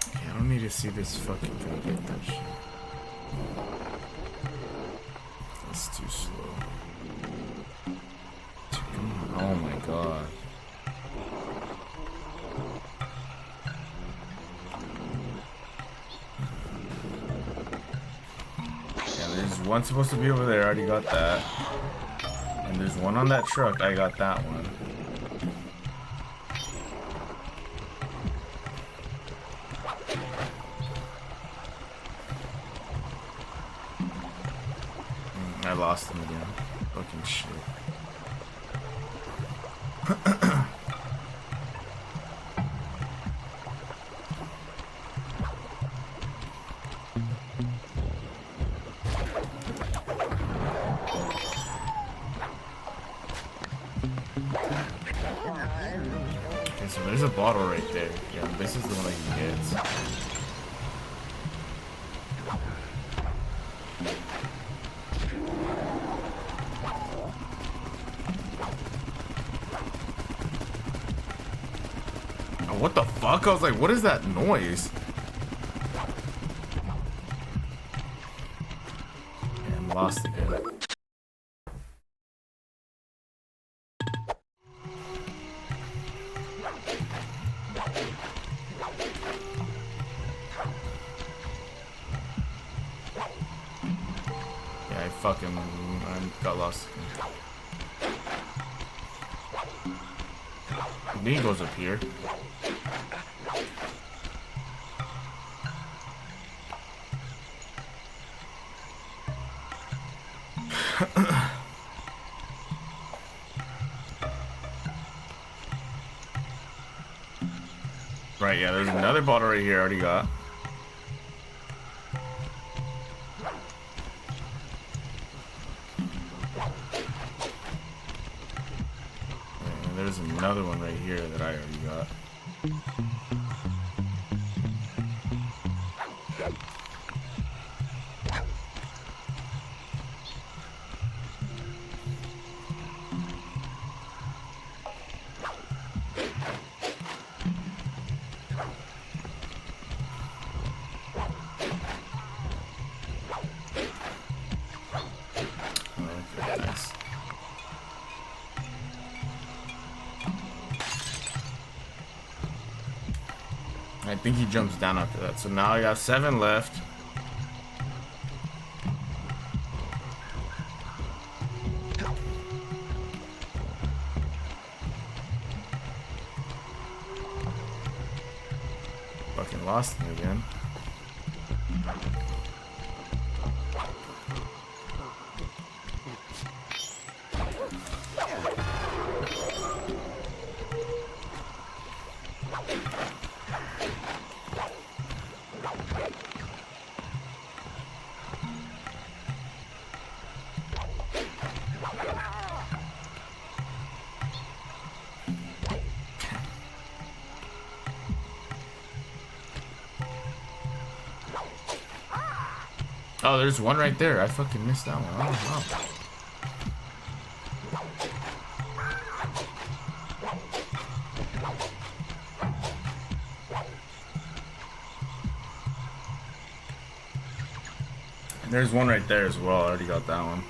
Okay, I don't need to see this fucking guy get that shit. That's too slow. Oh my god. One's supposed to be over there, I already got that. And there's one on that truck, I got that one. I lost him again. Fucking shit. So there's a bottle right there. Yeah, this is the one that he gets. Oh, what the fuck? I was like, what is that noise? Yeah, I'm lost again. Fucking, I got lost. Then he goes up here. Right, yeah, there's another bottle right here I already got. There's another one right here that I already got. Okay, nice. I think he jumps down after that. So now I got 7 left. Fucking lost him again. Oh, there's one right there. I fucking missed that one. Oh, wow. There's one right there as well. I already got that one.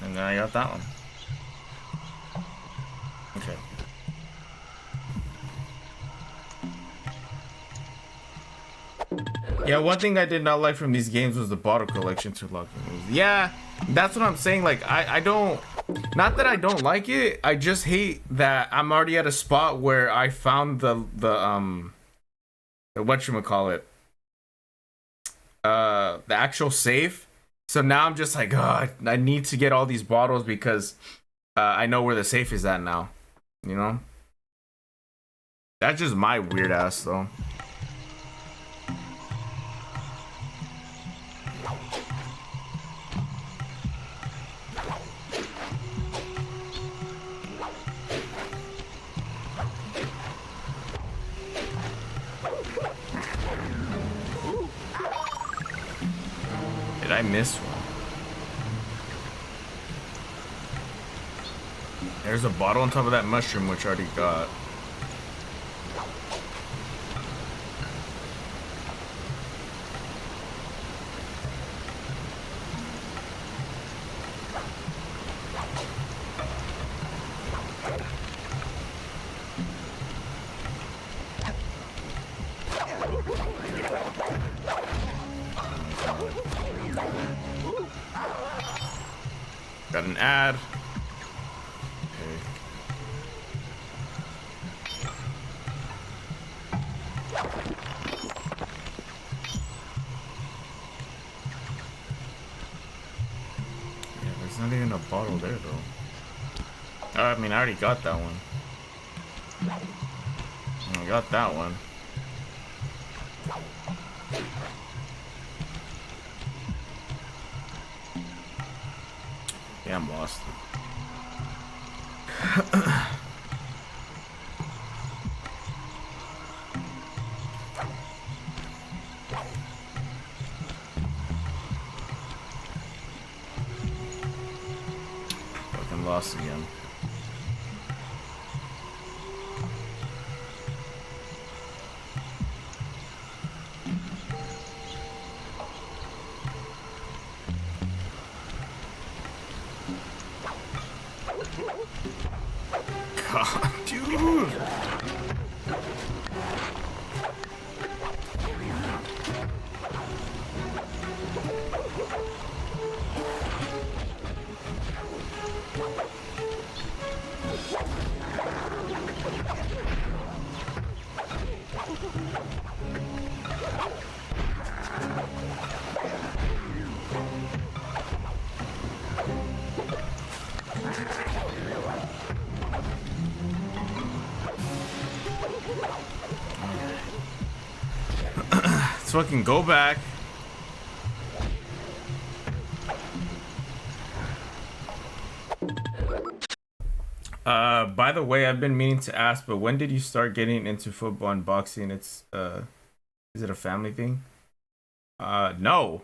And then I got that one. Okay. Yeah, one thing I did not like from these games was the bottle collection to locking moves. Yeah, that's what I'm saying. Like, I don't, not that I don't like it, I just hate that I'm already at a spot where I found the whatchamacallit, the actual safe. So now I'm just like, oh, I need to get all these bottles because I know where the safe is at now. You know? That's just my weird ass though. I miss one? There's a bottle on top of that mushroom, which I already got. Got an ad. Okay. Yeah, there's not even a bottle there though. I mean, I already got that one. I got that one. Yeah, I'm lost. Fucking lost again. God, dude. Let's fucking go back. By the way, I've been meaning to ask, but when did you start getting into football and boxing? It's is it a family thing? No.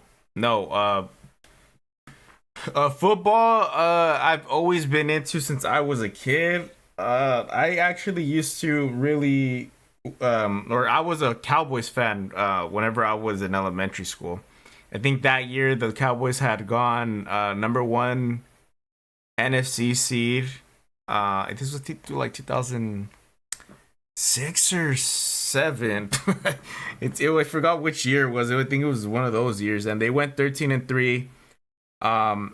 Football, I've always been into since I was a kid. I actually used to really or I was a Cowboys fan whenever I was in elementary school. I think that year the Cowboys had gone number one NFC seed. This was like 2006 or 7. I forgot which year it was. I think it was one of those years, and they went 13-3.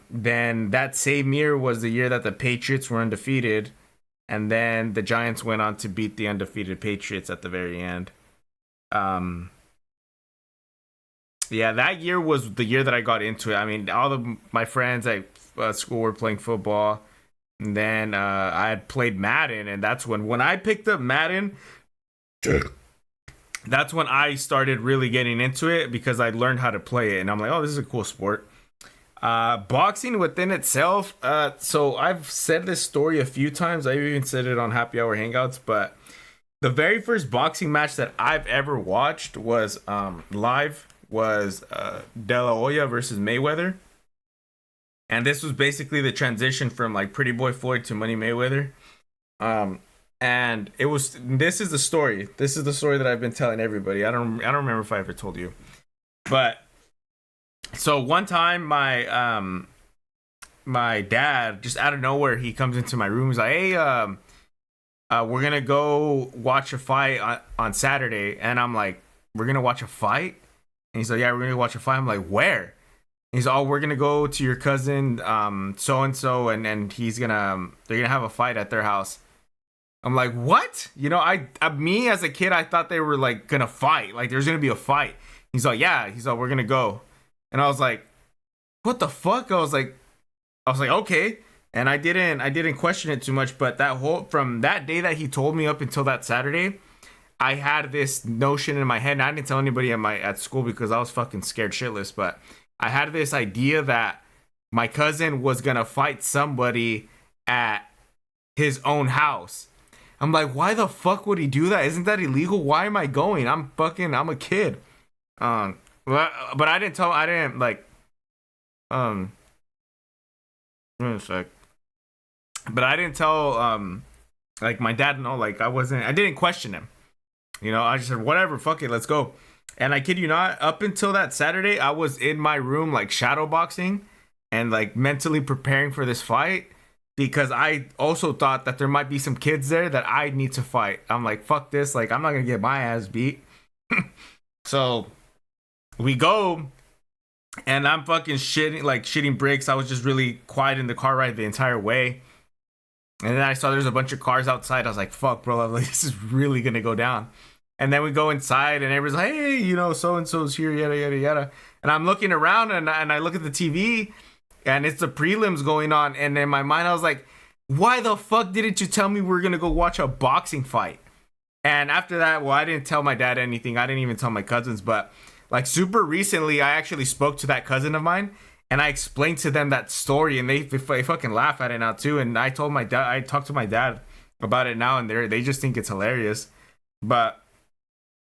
Then that same year was the year that the Patriots were undefeated. And then the Giants went on to beat the undefeated Patriots at the very end. Yeah, that year was the year that I got into it. I mean, all of my friends at school were playing football. And then I had played Madden. And that's when I picked up Madden, that's when I started really getting into it because I learned how to play it. And I'm like, oh, this is a cool sport. Boxing within itself, so I've said this story a few times. I even said it on Happy Hour Hangouts, but the very first boxing match that I've ever watched was live was De La Hoya versus Mayweather. And this was basically the transition from like Pretty Boy Floyd to Money Mayweather. And this is the story. This is the story that I've been telling everybody. I don't remember if I ever told you. But so one time my dad, just out of nowhere, he comes into my room. He's like, hey, we're gonna go watch a fight on Saturday. And I'm like, we're gonna watch a fight? And he's like, yeah, we're gonna watch a fight. I'm like, where? And he's like, oh, we're gonna go to your cousin so and so, and they're gonna have a fight at their house. I'm like, what? You know, me as a kid, I thought they were like gonna fight, like there's gonna be a fight. He's like, yeah. He's like, we're gonna go. And I was like, what the fuck? I was like, okay. And I didn't question it too much, but from that day that he told me up until that Saturday, I had this notion in my head, and I didn't tell anybody at school because I was fucking scared shitless, but I had this idea that my cousin was gonna fight somebody at his own house. I'm like, why the fuck would he do that? Isn't that illegal? Why am I going? I'm a kid. But I didn't Wait a sec. But I didn't tell like my dad, no, like I didn't question him. You know, I just said whatever, fuck it, let's go. And I kid you not, up until that Saturday, I was in my room like shadow boxing and like mentally preparing for this fight, because I also thought that there might be some kids there that I need to fight. I'm like, fuck this, like I'm not gonna get my ass beat. So we go, and I'm fucking shitting bricks. I was just really quiet in the car ride the entire way. And then I saw there's a bunch of cars outside. I was like, fuck, bro, like, this is really gonna go down. And then we go inside, and everybody's like, hey, you know, so and so's here, yada yada yada. And I'm looking around, and I look at the TV, and it's the prelims going on. And in my mind, I was like, why the fuck didn't you tell me we were gonna go watch a boxing fight? And after that, well, I didn't tell my dad anything. I didn't even tell my cousins. But like super recently, I actually spoke to that cousin of mine, and I explained to them that story, and they fucking laugh at it now too. And I told my dad, I talked to my dad about it now, and they just think it's hilarious. But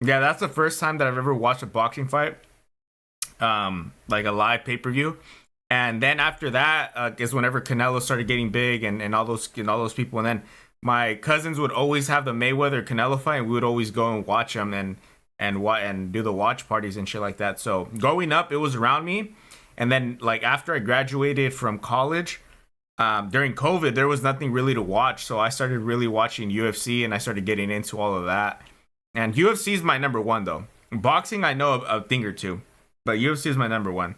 yeah, that's the first time that I've ever watched a boxing fight, like a live pay-per-view. And then after that is whenever Canelo started getting big, and all those people. And then my cousins would always have the Mayweather Canelo fight, and we would always go and watch them and do the watch parties and shit like that. So growing up, it was around me. And then like after I graduated from college, during COVID, there was nothing really to watch. So I started really watching UFC, and I started getting into all of that. And UFC is my number one though. Boxing, I know a thing or two, but UFC is my number one.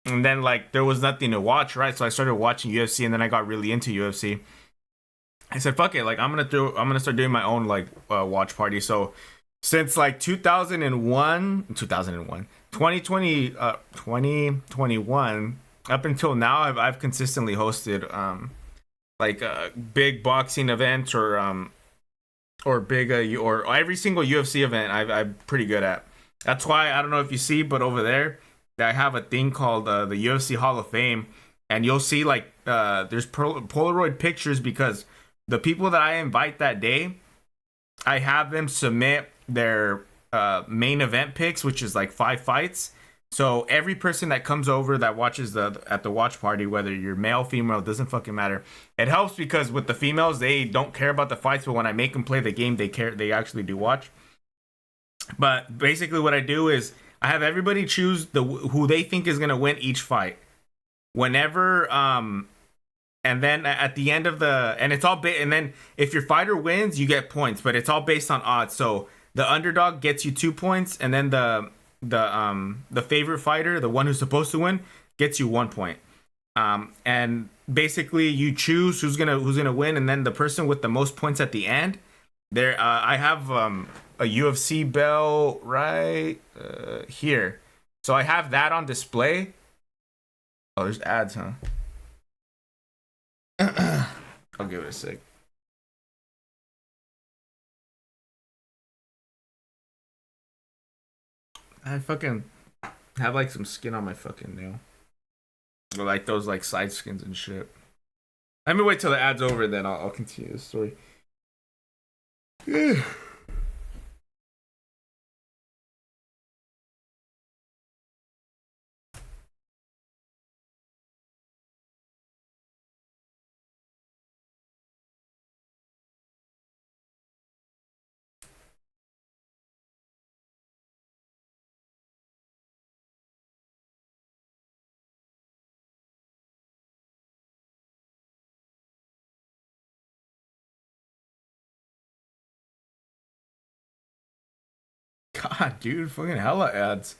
And then like there was nothing to watch, right? So I started watching UFC, and then I got really into UFC. I said, fuck it, like I'm gonna start doing my own like watch party. So since like 2020, 2021 up until now, I've consistently hosted like big boxing events or big or every single UFC event I'm pretty good at. That's why I don't know if you see, but over there I have a thing called the UFC Hall of Fame, and you'll see like there's Polaroid pictures, because the people that I invite that day, I have them submit their main event picks, which is like 5 fights. So every person that comes over that watches at the watch party, whether you're male, female, it doesn't fucking matter. It helps because with the females, they don't care about the fights, but when I make them play the game, they care. They actually do watch. But basically, what I do is I have everybody choose who they think is gonna win each fight. Whenever and then at the end of and it's all and then if your fighter wins, you get points, but it's all based on odds. So the underdog gets you 2 points, and then the favorite fighter, the one who's supposed to win, gets you 1 point. And basically you choose who's gonna win, and then the person with the most points at the end. There, I have a UFC bell right here, so I have that on display. Oh, there's ads, huh? I'll give it a sec. I fucking have like some skin on my fucking nail, or like those like side skins and shit. Let me wait till the ad's over, then I'll continue the story. God, dude, fucking hella ads.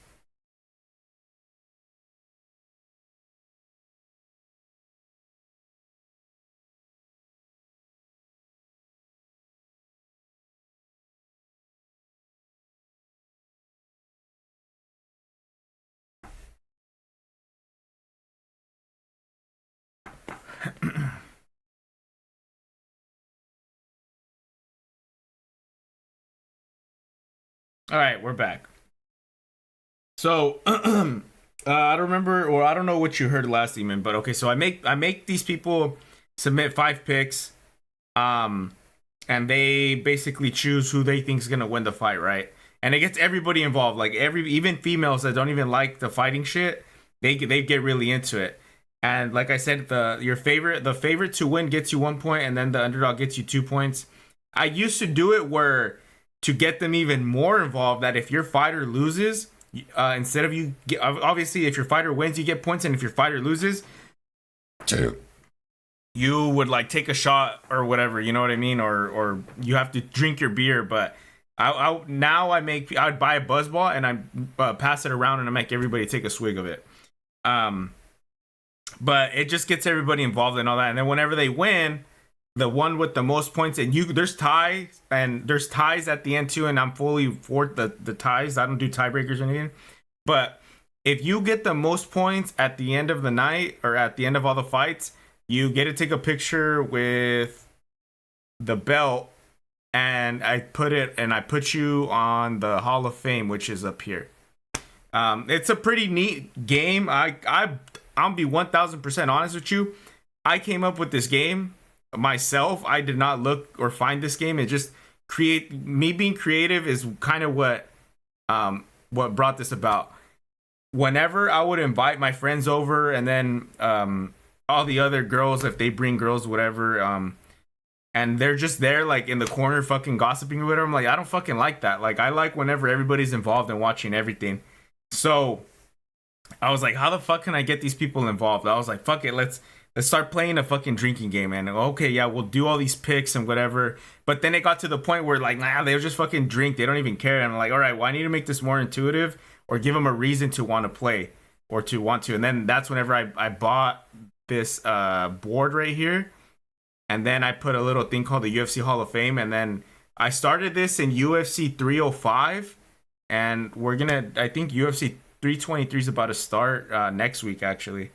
All right, we're back. So I don't remember, or I don't know what you heard last evening, but okay. So I make these people submit 5 picks, and they basically choose who they think is gonna win the fight, right? And it gets everybody involved, like even females that don't even like the fighting shit. they get really into it. And like I said, the favorite to win gets you 1 point, and then the underdog gets you 2 points. I used to do it where to get them even more involved, that if your fighter loses, instead of obviously if your fighter wins you get points, and if your fighter loses, you would like take a shot or whatever, you know what I mean, or you have to drink your beer. But I'd buy a buzzball and I pass it around and I make everybody take a swig of it. But it just gets everybody involved in all that, and then whenever they win, the one with the most points, and there's ties at the end too, and I'm fully for the ties. I don't do tiebreakers or anything, but if you get the most points at the end of the night or at the end of all the fights, you get to take a picture with the belt, and I put you on the Hall of Fame, which is up here. It's a pretty neat game. I'll be 1000% honest with you. I came up with this game myself. I did not look or find this game. It just me being creative is kind of what brought this about. Whenever I would invite my friends over, and then all the other girls, if they bring girls, whatever, and they're just there like in the corner fucking gossiping or whatever, I'm like, I don't fucking like that. Like, I like whenever everybody's involved and watching everything. So I was like, how the fuck can I get these people involved? I was like, fuck it, let's start playing a fucking drinking game. And okay, yeah, we'll do all these picks and whatever. But then it got to the point where like, nah, they'll just fucking drink. They don't even care. And I'm like, all right, well, I need to make this more intuitive, or give them a reason to want to play or to want to. And then that's whenever I bought this board right here. And then I put a little thing called the UFC Hall of Fame. And then I started this in UFC 305. And I think UFC 323 is about to start next week, actually.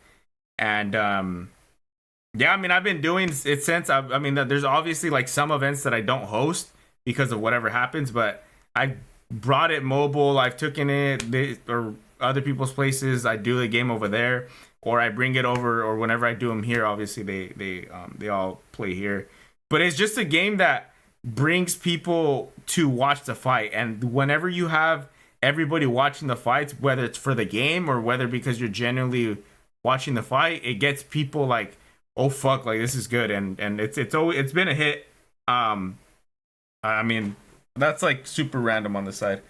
And yeah, I mean, I've been doing it since. I mean, there's obviously like some events that I don't host because of whatever happens, but I brought it mobile. I've taken it or other people's places. I do the game over there, or I bring it over, or whenever I do them here, obviously they all play here. But it's just a game that brings people to watch the fight. And whenever you have everybody watching the fights, whether it's for the game or whether because you're genuinely watching the fight, it gets people like, oh fuck, like this is good. And it's been a hit. I mean, that's like super random on the side.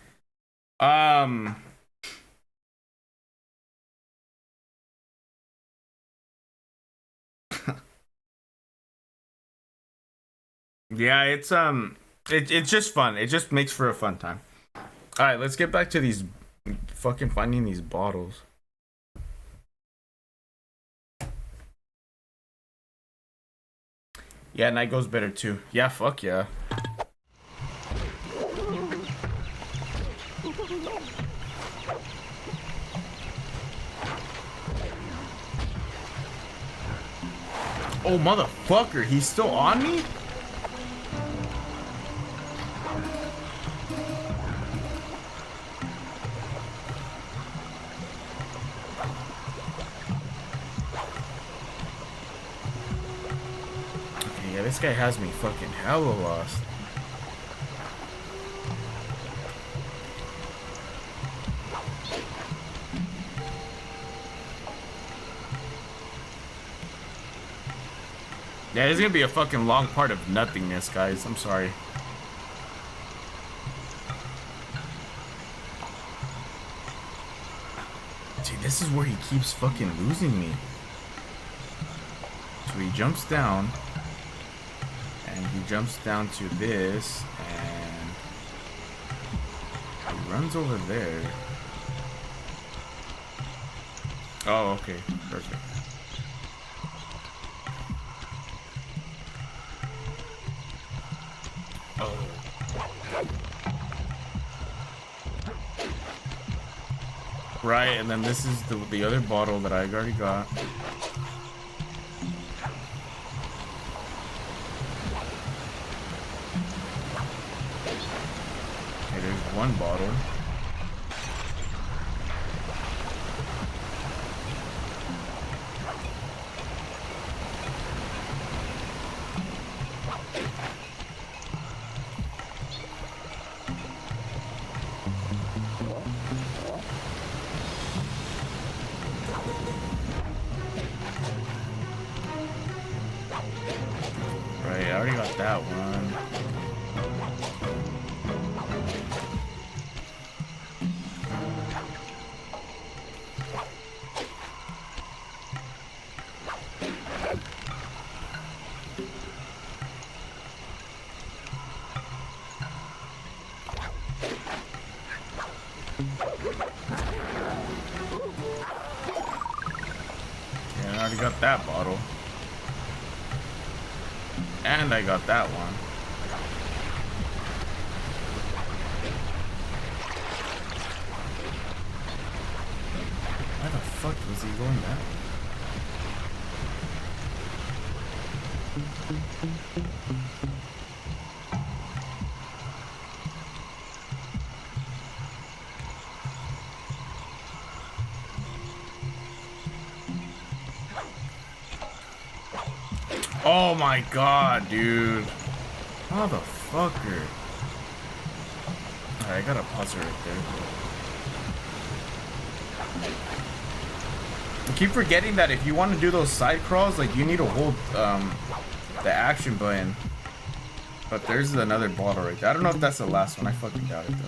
Yeah, it's just fun. It just makes for a fun time. All right, let's get back to these fucking finding these bottles. Yeah, night goes better too. Yeah, fuck yeah. Oh, motherfucker, he's still on me? Yeah, this guy has me fucking hella lost. Yeah, it's gonna be a fucking long part of nothingness, guys. I'm sorry. See, this is where he keeps fucking losing me. So he jumps down. And he jumps down to this, and he runs over there. Oh, okay, perfect. Oh. Right, and then this is the other bottle that I already got. One bottle. got that bottle. And I got that one. Why the fuck was he going that way? Oh my god, dude. Motherfucker. Alright, I gotta pause it right there. I keep forgetting that if you want to do those side crawls, like, you need to hold the action button. But there's another bottle right there. I don't know if that's the last one. I fucking doubt it though.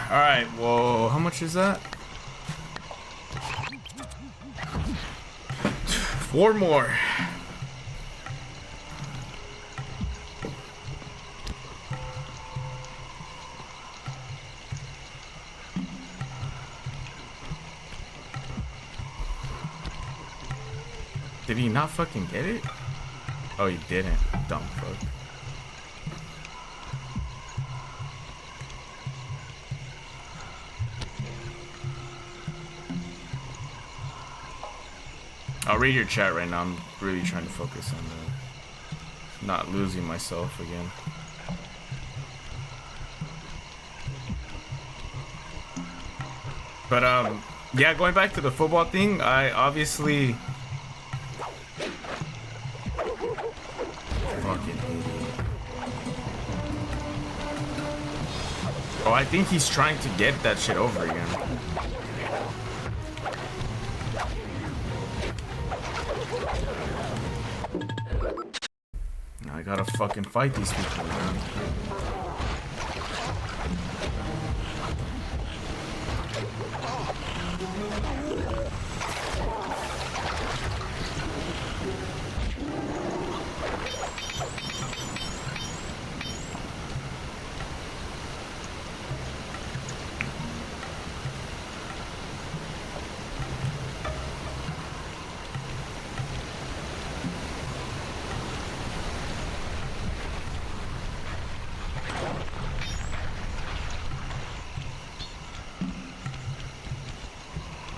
Alright, whoa, how much is that? 4 more. Did he not fucking get it? Oh, he didn't. Dumb fuck. I'll read your chat right now. I'm really trying to focus on not losing myself again. But yeah, going back to the football thing, I obviously fucking idiot. Oh, I think he's trying to get that shit over again. I gotta fucking fight these people, man.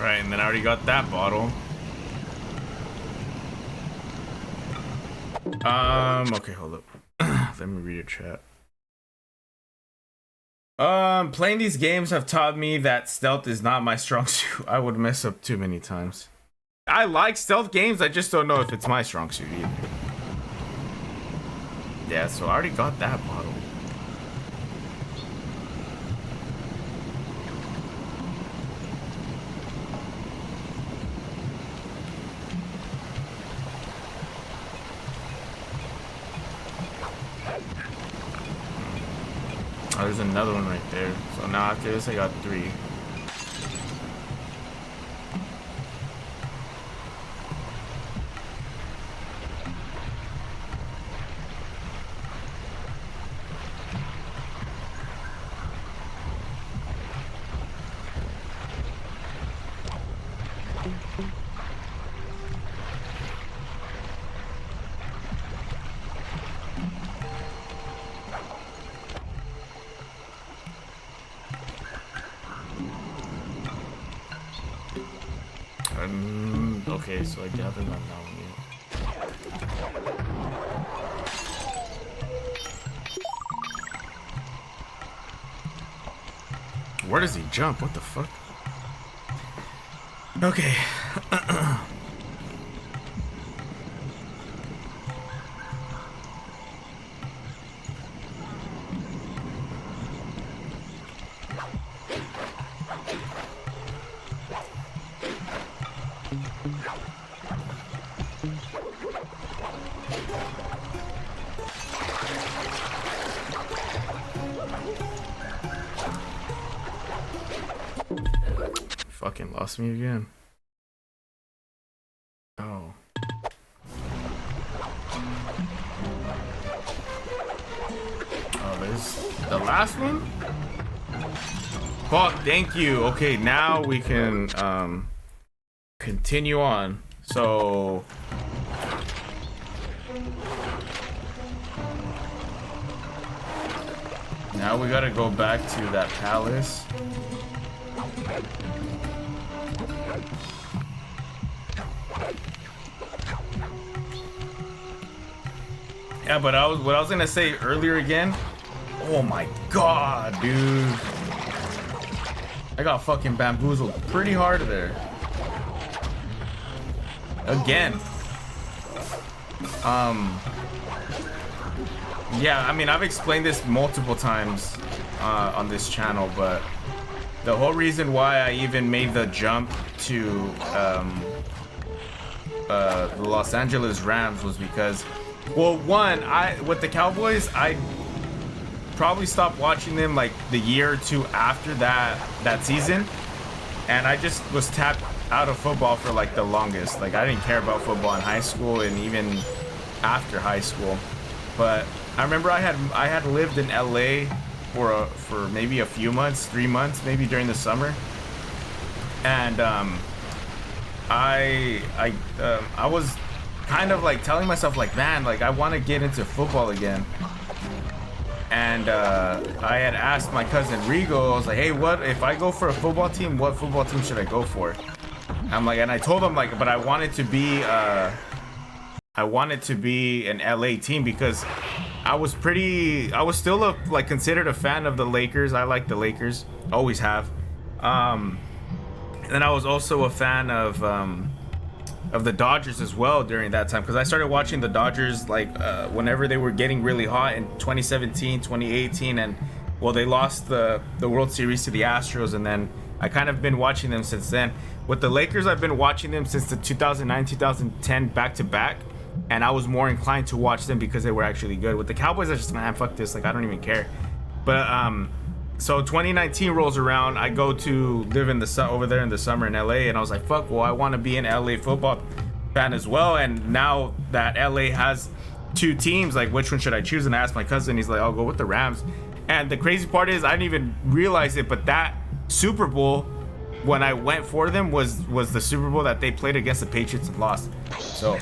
Right, and then I already got that bottle. Okay, hold up. Let me read your chat. Playing these games have taught me that stealth is not my strong suit. I would mess up too many times. I like stealth games, I just don't know if it's my strong suit either. Yeah, so I already got that bottle. Oh, there's another one right there. So now after this, I got 3. Okay, so I gather that now. Where does he jump? What the fuck? Okay. fucking lost me again. Oh. Oh, there's the last one? Fuck, thank you. Okay, now we can continue on. So now we gotta go back to that palace. Yeah, but what I was gonna say earlier again. Oh my god, dude. I got fucking bamboozled pretty hard there. Again. Yeah, I mean, I've explained this multiple times on this channel, but the whole reason why I even made the jump to the Los Angeles Rams was because, well, one, with the Cowboys, I probably stopped watching them like the year or two after that season, and I just was tapped out of football for like the longest. Like, I didn't care about football in high school and even after high school. But I remember I had lived in LA for maybe a few months, 3 months maybe, during the summer, and I was kind of like telling myself, like, man, like, I want to get into football again. And I had asked my cousin Rigo, I was like, hey, what if I go for a football team, what football team should I go for? I'm like, and I told him, like, but I wanted to be an LA team because I was still considered a fan of the Lakers. I like the Lakers, always have. And then I was also a fan of the Dodgers as well during that time, because I started watching the Dodgers like whenever they were getting really hot in 2017, 2018, and well, they lost the World Series to the Astros, and then I kind of been watching them since then. With the Lakers, I've been watching them since the 2009, 2010 back-to-back, and I was more inclined to watch them because they were actually good. With the Cowboys, I just, man, fuck this, like, I don't even care. But so 2019 rolls around, I go to live in over there in the summer in LA, and I was like, fuck, well, I want to be an LA football fan as well. And now that LA has two teams, like, which one should I choose? And I asked my cousin, he's like, I'll go with the Rams. And the crazy part is, I didn't even realize it, but that Super Bowl, when I went for them, was the Super Bowl that they played against the Patriots and lost. So,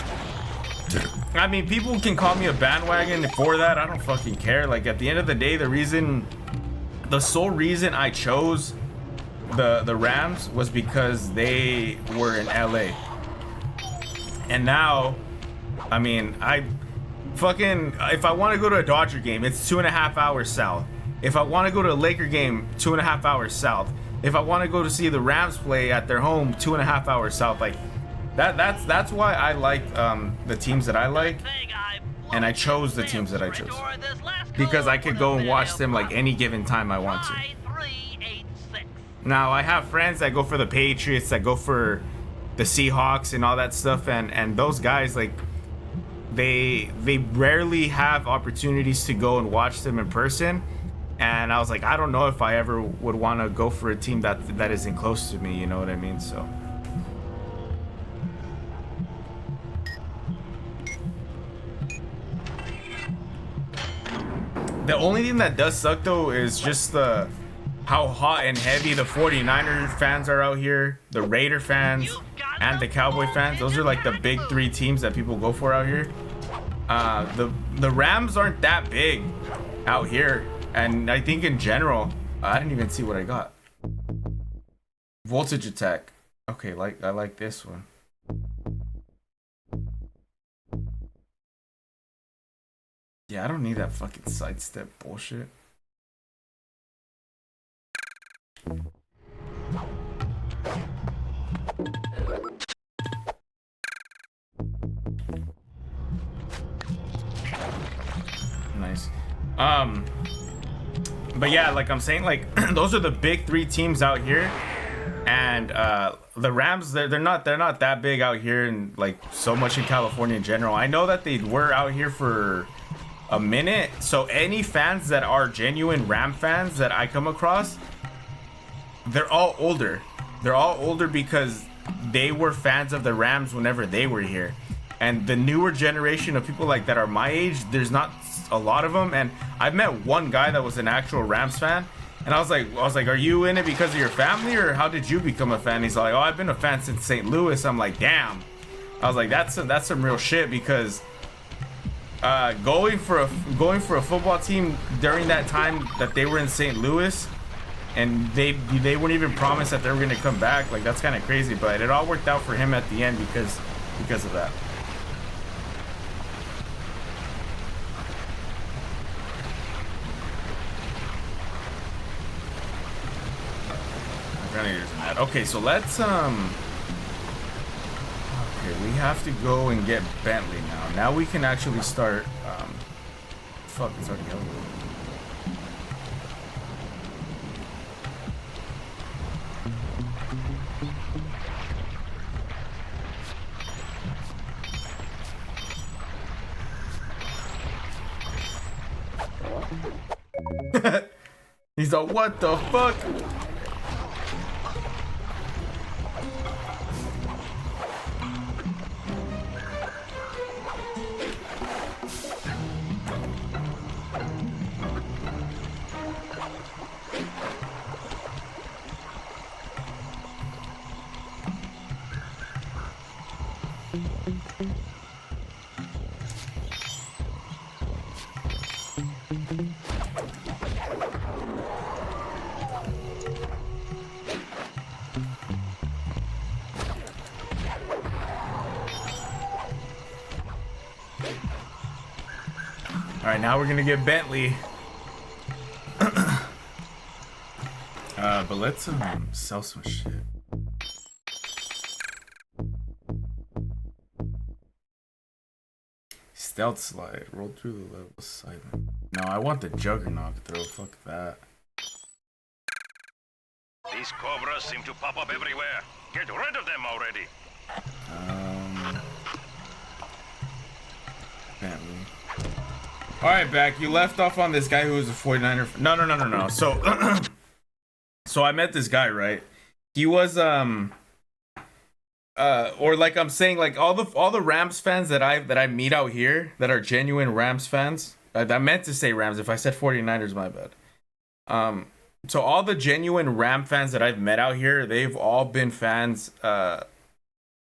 I mean, people can call me a bandwagon for that. I don't fucking care. Like, at the end of the day, the sole reason I chose the Rams was because they were in LA. And now, I mean, if I want to go to a Dodger game, it's 2.5 hours south. If I want to go to a Laker game, 2.5 hours south. If I want to go to see the Rams play at their home, 2.5 hours south. Like, that's why I like the teams that I like, and I chose the teams that I chose because I could go and watch them like any given time I want to. Now, I have friends that go for the Patriots, that go for the Seahawks and all that stuff, and those guys, like, they rarely have opportunities to go and watch them in person. And I was like, I don't know if I ever would want to go for a team that isn't close to me, you know what I mean? So the only thing that does suck though is just how hot and heavy the 49er fans are out here, the Raider fans, and the Cowboy fans. Those are like the big three teams that people go for out here. The Rams aren't that big out here, and I think in general, I didn't even see what I got. Voltage attack. Okay, I like this one. Yeah, I don't need that fucking sidestep bullshit. Nice. But yeah, like I'm saying, like those are the big three teams out here, and the Rams, they're not that big out here, and like so much in California in general. I know that they were out here for a minute, so any fans that are genuine Ram fans that I come across, they're all older. they're all older because they were fans of the Rams whenever they were here. And the newer generation of people like that are my age, there's not a lot of them. And I've met one guy that was an actual Rams fan, and I was like, are you in it because of your family, or how did you become a fan? He's like, oh, I've been a fan since St. Louis. I'm like, damn. I was like, that's some real shit, because going for a football team during that time that they were in St. Louis, and they weren't even promised that they were going to come back, like, that's kind of crazy. But it all worked out for him at the end because of that. Okay, so let's okay, we have to go and get Bentley now. Now we can actually start fuck, it's already over. He's like, what the fuck? Alright, now we're gonna get Bentley. But let's sell some shit. Stealth slide. Roll through the level silent. No, I want the Juggernaut throw. Fuck that. These cobras seem to pop up everywhere. Get rid of them already. Bentley. Alright, back. You left off on this guy who was a 49er. No. So, so I met this guy, right? He was, or like I'm saying, like all the Rams fans that I meet out here that are genuine Rams fans. I meant to say Rams. If I said 49ers, my bad. So all the genuine Ram fans that I've met out here, they've all been fans, or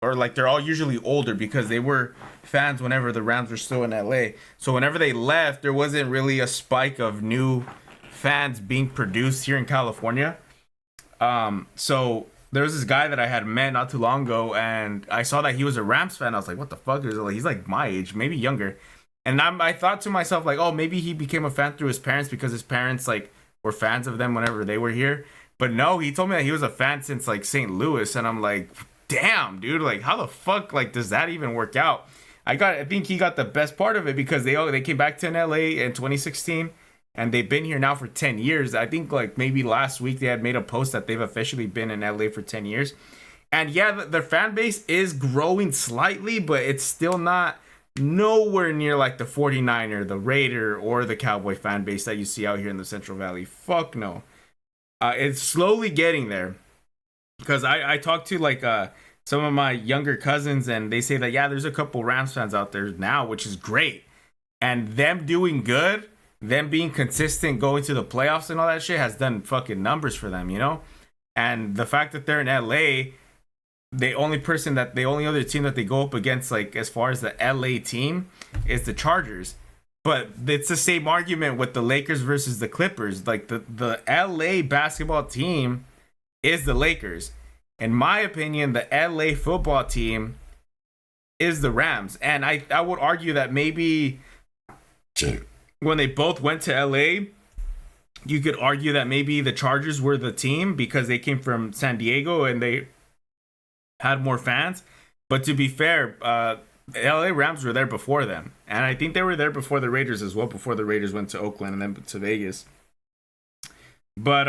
like they're all usually older because they were fans whenever the Rams were still in LA. So whenever they left, there wasn't really a spike of new fans being produced here in California. So there was this guy that I had met not too long ago, and I saw that he was a Rams fan. I was like, what the fuck? He's like my age, maybe younger. And I thought to myself, like, oh, maybe he became a fan through his parents because his parents like were fans of them whenever they were here. But no, he told me that he was a fan since like St. Louis, and I'm like, damn, dude, like how the fuck like does that even work out? I think he got the best part of it because they came back to LA in 2016, and they've been here now for 10 years. I think like maybe last week they had made a post that they've officially been in LA for 10 years. And yeah, their fan base is growing slightly, but it's still not nowhere near like the 49er, the Raider, or the Cowboy fan base that you see out here in the Central Valley. Fuck no. It's slowly getting there. Because I talked to like some of my younger cousins, and they say that, yeah, there's a couple Rams fans out there now, which is great. And them doing good, them being consistent, going to the playoffs and all that shit has done fucking numbers for them, you know? And the fact that they're in LA, the only other team that they go up against, like as far as the LA team, is the Chargers. But it's the same argument with the Lakers versus the Clippers. Like the LA basketball team is the Lakers. In my opinion, the LA football team is the Rams. And I would argue that maybe when they both went to LA, you could argue that maybe the Chargers were the team because they came from San Diego and they had more fans. But to be fair, LA Rams were there before them. And I think they were there before the Raiders as well, before the Raiders went to Oakland and then to Vegas. But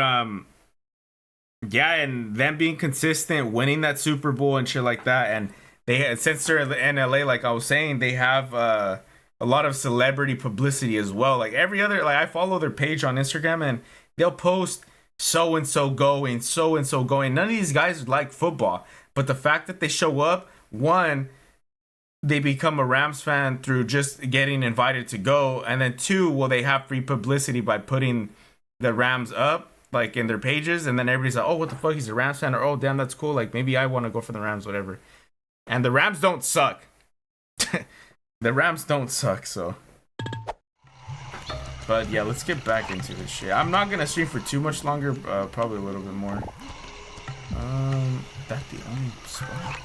yeah, and them being consistent, winning that Super Bowl and shit like that. And since they're in LA, like I was saying, they have a lot of celebrity publicity as well. Like every other, like I follow their page on Instagram, and they'll post so and so going, so and so going. None of these guys like football, but the fact that they show up, one, they become a Rams fan through just getting invited to go, and then two, well, they have free publicity by putting the Rams up like in their pages, and then everybody's like, oh, what the fuck, he's a Rams fan, or oh, damn, that's cool, like maybe I want to go for the Rams, whatever. And the Rams don't suck. The Rams don't suck, so. But yeah, let's get back into this shit. I'm not gonna stream for too much longer, probably a little bit more. That's the only spot.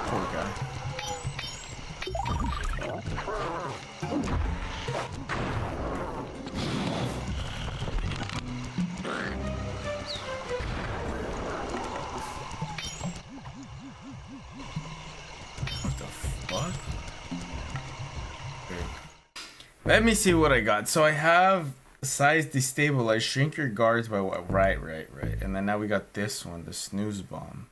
Poor guy. Let me see what I got. So I have size destabilize, shrink your guards by what? Right. And then now we got this one, the snooze bomb.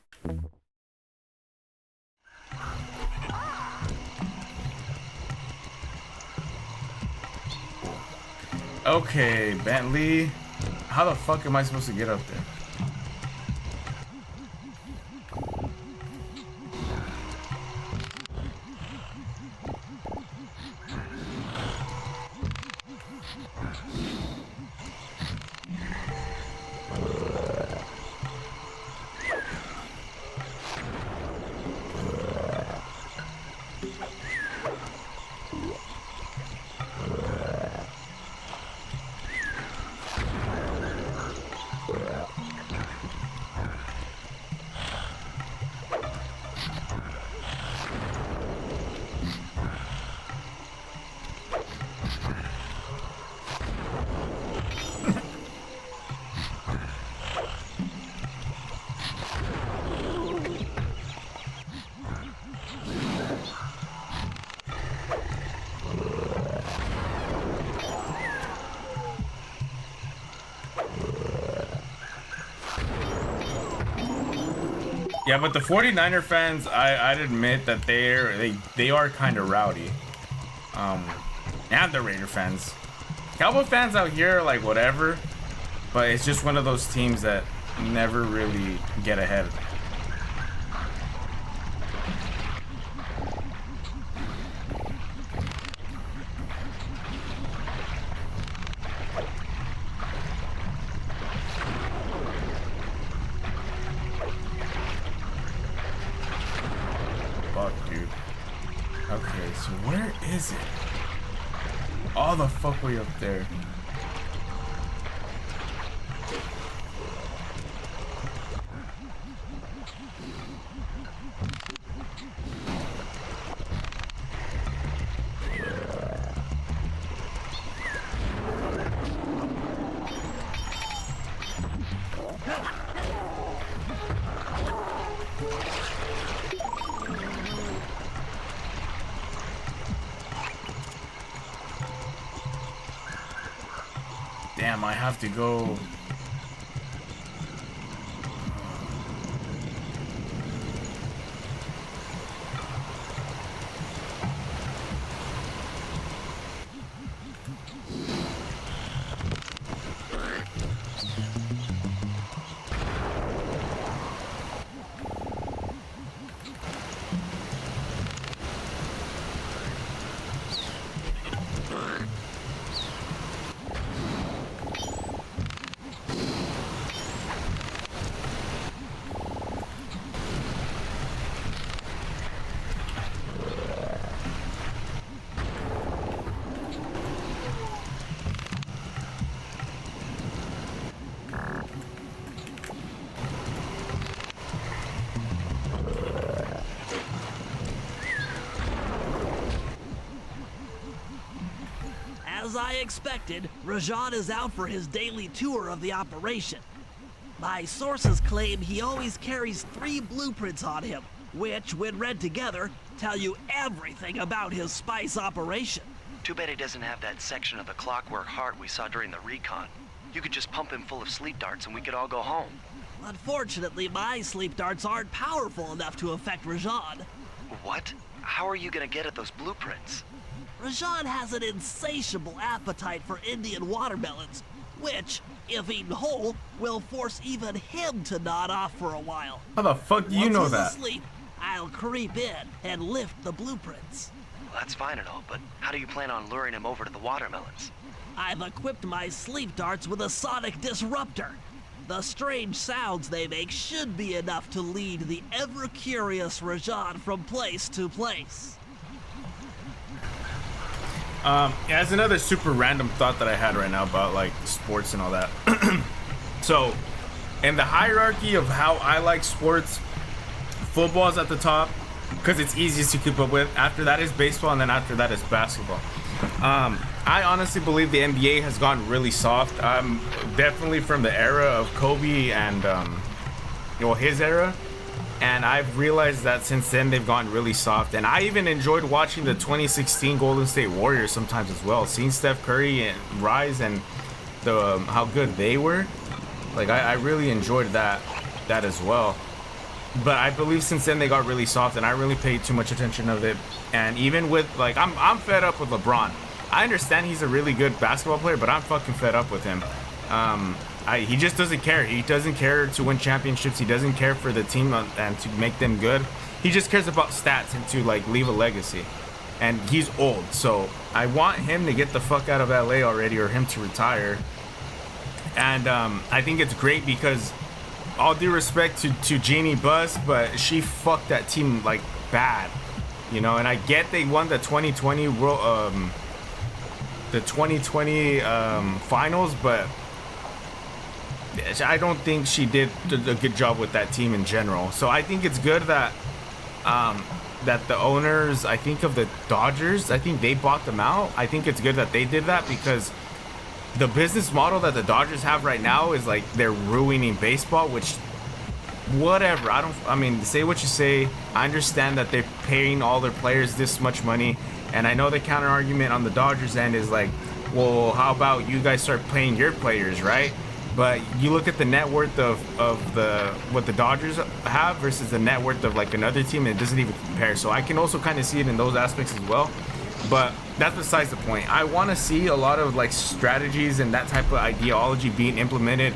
Okay, Bentley. How the fuck am I supposed to get up there? Yeah, but the 49er fans, I'd admit that they are kind of rowdy. And the Raider fans. Cowboy fans out here are like whatever, but it's just one of those teams that never really get ahead. All the fuck way up there. Damn, I have to go. As I expected, Rajan is out for his daily tour of the operation. My sources claim he always carries 3 blueprints on him, which, when read together, tell you everything about his spice operation. Too bad he doesn't have that section of the clockwork heart we saw during the recon. You could just pump him full of sleep darts and we could all go home. Unfortunately, my sleep darts aren't powerful enough to affect Rajan. What? How are you gonna get at those blueprints? Rajan has an insatiable appetite for Indian watermelons, which, if eaten whole, will force even him to nod off for a while. How the fuck do you Once know he's that? asleep, I'll creep in and lift the blueprints. Well, that's fine and all, but how do you plan on luring him over to the watermelons? I've equipped my sleep darts with a sonic disruptor. The strange sounds they make should be enough to lead the ever-curious Rajan from place to place. As another super random thought that I had right now about like sports and all that. So, in the hierarchy of how I like sports, football's at the top because it's easiest to keep up with. After that is baseball, and then after that is basketball. I honestly believe the NBA has gone really soft. I'm definitely from the era of Kobe and his era. And I've realized that since then they've gone really soft. And I even enjoyed watching the 2016 Golden State Warriors sometimes as well. Seeing Steph Curry and rise and the how good they were. Like I really enjoyed that as well. But I believe since then they got really soft, and I really paid too much attention of it. And even with like I'm fed up with LeBron. I understand he's a really good basketball player, but I'm fucking fed up with him. He just doesn't care. He doesn't care to win championships. He doesn't care for the team and to make them good. He just cares about stats and to like leave a legacy. And he's old, so I want him to get the fuck out of LA already, or him to retire. And I think it's great because, all due respect to Jeannie Buss, but she fucked that team like bad, you know. And I get they won the 2020 finals, but I don't think she did a good job with that team in general. So I think it's good that that the owners, I think of the Dodgers, I think they bought them out. I think it's good that they did that because the business model that the Dodgers have right now is like they're ruining baseball, which whatever. I mean, say what you say. I understand that they're paying all their players this much money. And I know the counter argument on the Dodgers end is like, well, how about you guys start paying your players, right? But you look at the net worth of what the Dodgers have versus the net worth of like another team, and it doesn't even compare. So I can also kind of see it in those aspects as well. But that's besides the point. I want to see a lot of like strategies and that type of ideology being implemented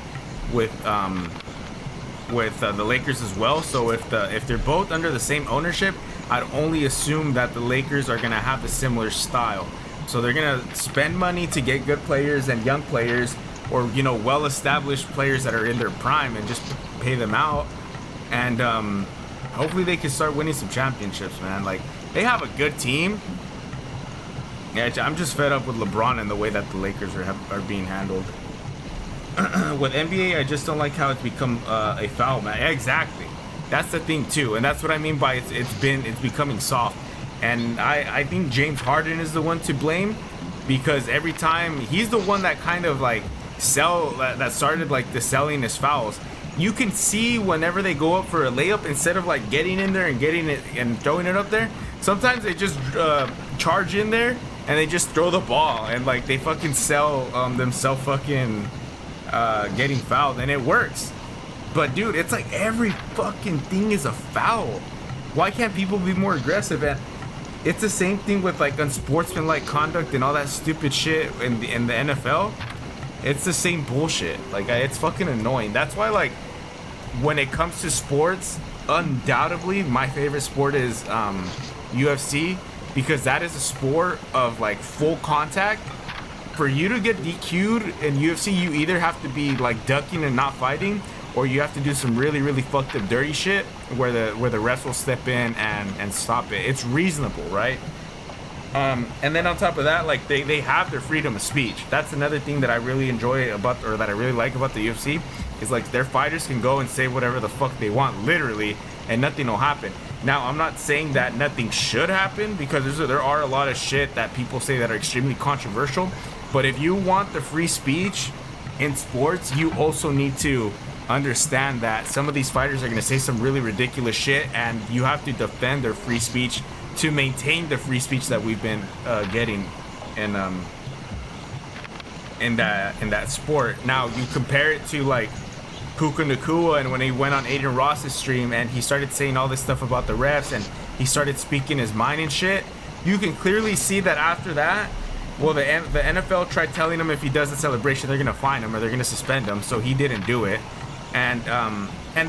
with the Lakers as well. So if they're both under the same ownership, I'd only assume that the Lakers are gonna have a similar style. So they're gonna spend money to get good players and young players, or well-established players that are in their prime, and just pay them out. And hopefully they can start winning some championships, man. Like, they have a good team. Yeah, I'm just fed up with LeBron and the way that the Lakers are being handled. With NBA, I just don't like how it's become a foul, man. Exactly. That's the thing too, and that's what I mean by it's becoming soft. And I think James Harden is the one to blame, because every time he's the one that kind of like that started like the selling his fouls. You can see whenever they go up for a layup, instead of like getting in there and getting it and throwing it up there, sometimes they just charge in there and they just throw the ball, and like they fucking sell themselves fucking getting fouled, and it works. But dude, it's like every fucking thing is a foul. Why can't people be more aggressive? And it's the same thing with like unsportsmanlike conduct and all that stupid shit in the NFL. It's the same bullshit. Like, it's fucking annoying. That's why, like, when it comes to sports, undoubtedly my favorite sport is UFC, because that is a sport of like full contact. For you to get DQ'd in UFC, you either have to be like ducking and not fighting, or you have to do some really, really fucked up dirty shit where the refs will step in and stop it. It's reasonable, right? And then on top of that, like they have their freedom of speech. That's another thing that I really enjoy about, or that I really like about the UFC, is like their fighters can go and say whatever the fuck they want, literally, and nothing will happen. Now, I'm not saying that nothing should happen, because there are a lot of shit that people say that are extremely controversial. But if you want the free speech in sports, you also need to understand that some of these fighters are going to say some really ridiculous shit, and you have to defend their free speech to maintain the free speech that we've been getting in in that sport. Now you compare it to like Puka Nakua and when he went on Aiden Ross's stream and he started saying all this stuff about the refs and he started speaking his mind and shit. You can clearly see that after that, well, the NFL tried telling him if he does the celebration, they're gonna fine him or they're gonna suspend him. So he didn't do it. And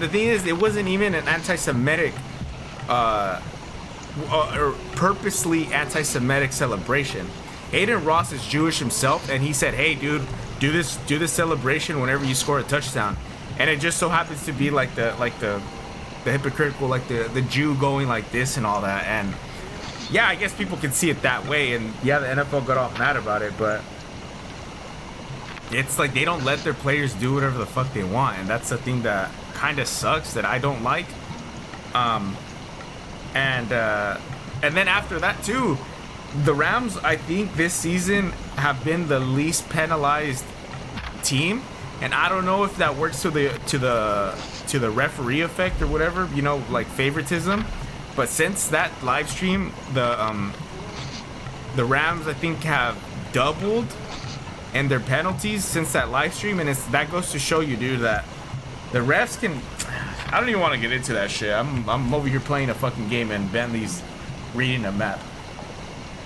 the thing is, it wasn't even an anti-Semitic, or purposely anti-Semitic celebration. Aiden Ross is Jewish himself, and he said, "Hey, dude, do this celebration whenever you score a touchdown." And it just so happens to be like the hypocritical, like the Jew going like this and all that. And yeah, I guess people can see it that way. And yeah, the NFL got all mad about it, but it's like they don't let their players do whatever the fuck they want, and that's the thing that kind of sucks, that I don't like. And then after that too, the Rams, I think this season have been the least penalized team, and I don't know if that works to the referee effect or whatever, you know, like favoritism. But since that live stream, the Rams, I think, have doubled in their penalties since that live stream, and that goes to show you, dude, that the refs can. I don't even want to get into that shit. I'm over here playing a fucking game and Bentley's reading a map.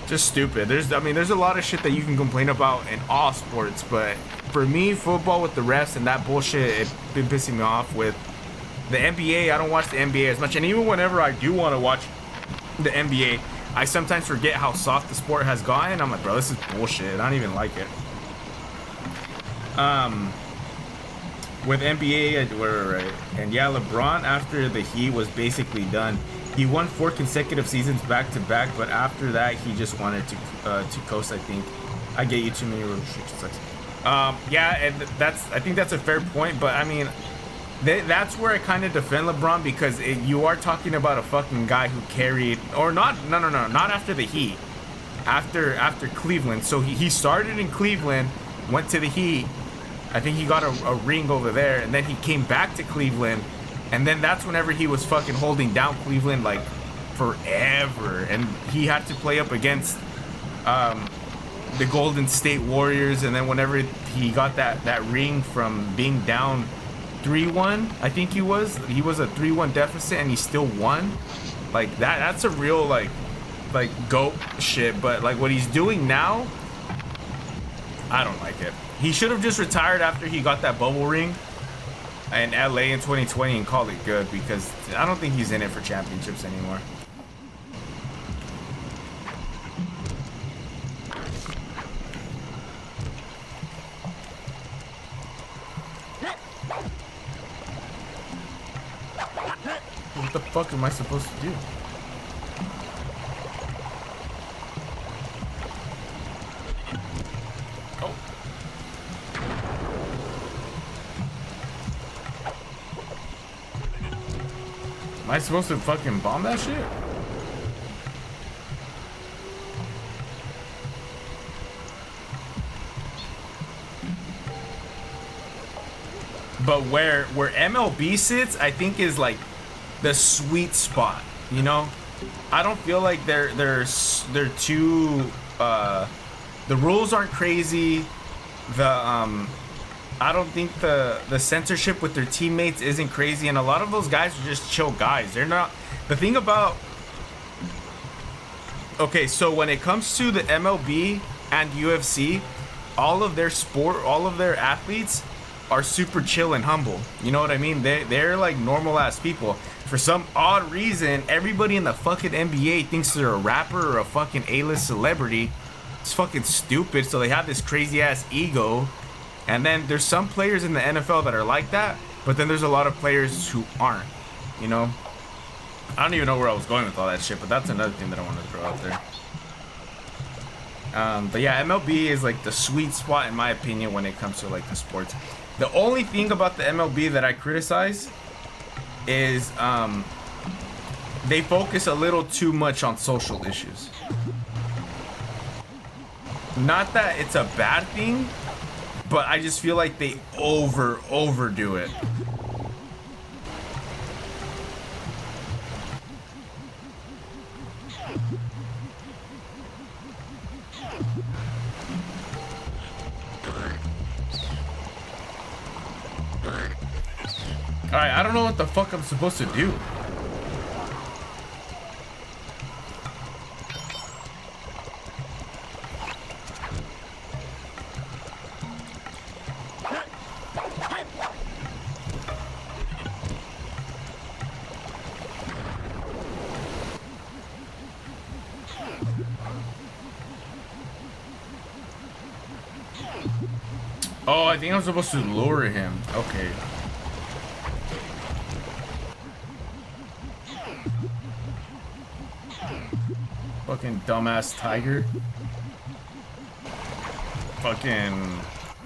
Just stupid. There's a lot of shit that you can complain about in all sports, but for me, football with the refs and that bullshit, it's been pissing me off. With the NBA, I don't watch the NBA as much, and even whenever I do want to watch the NBA, I sometimes forget how soft the sport has gotten. I'm like, bro, this is bullshit. I don't even like it. With NBA, we're right. And yeah, LeBron, after the Heat was basically done, he won 4 consecutive seasons back to back, but after that, he just wanted to coast, I think. I get you too many restrictions. Yeah, and I think that's a fair point, but I mean, that's where I kind of defend LeBron, because you are talking about a fucking guy who carried, or not after the Heat, after Cleveland. So he started in Cleveland, went to the Heat. I think he got a ring over there, and then he came back to Cleveland, and then that's whenever he was fucking holding down Cleveland like forever, and he had to play up against the Golden State Warriors, and then whenever he got that ring from being down 3-1, I think he was a 3-1 deficit, and he still won. Like that's a real like GOAT shit. But like what he's doing now, I don't like it. He should have just retired after he got that bubble ring in LA in 2020 and called it good, because I don't think he's in it for championships anymore. What the fuck am I supposed to do? Oh. Am I supposed to fucking bomb that shit? But where MLB sits, I think is like the sweet spot, you know. I don't feel like they're too the rules aren't crazy. I don't think the censorship with their teammates isn't crazy, and a lot of those guys are just chill guys. They're not. The thing about, okay, so when it comes to the MLB and UFC, all of their athletes are super chill and humble. You know what I mean? They're like normal ass people. For some odd reason, everybody in the fucking NBA thinks they're a rapper or a fucking A-list celebrity. It's fucking stupid. So they have this crazy ass ego. And then there's some players in the NFL that are like that, but then there's a lot of players who aren't, you know? I don't even know where I was going with all that shit, but that's another thing that I want to throw out there. But yeah, MLB is like the sweet spot in my opinion when it comes to like the sports. The only thing about the MLB that I criticize is they focus a little too much on social issues. Not that it's a bad thing, but I just feel like they overdo it. Alright, I don't know what the fuck I'm supposed to do. Oh, I think I'm supposed to lure him. Okay. Fucking dumbass tiger. Fucking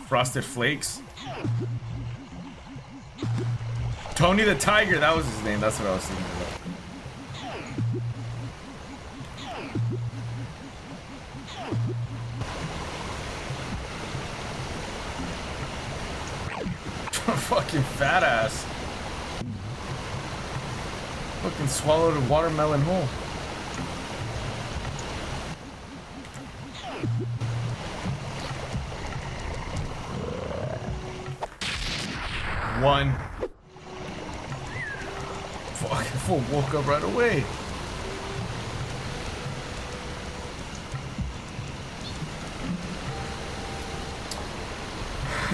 Frosted Flakes. Tony the Tiger, that was his name. That's what I was thinking about. Fucking fat ass. Fucking swallowed a watermelon whole. One. Fucking fool woke up right away.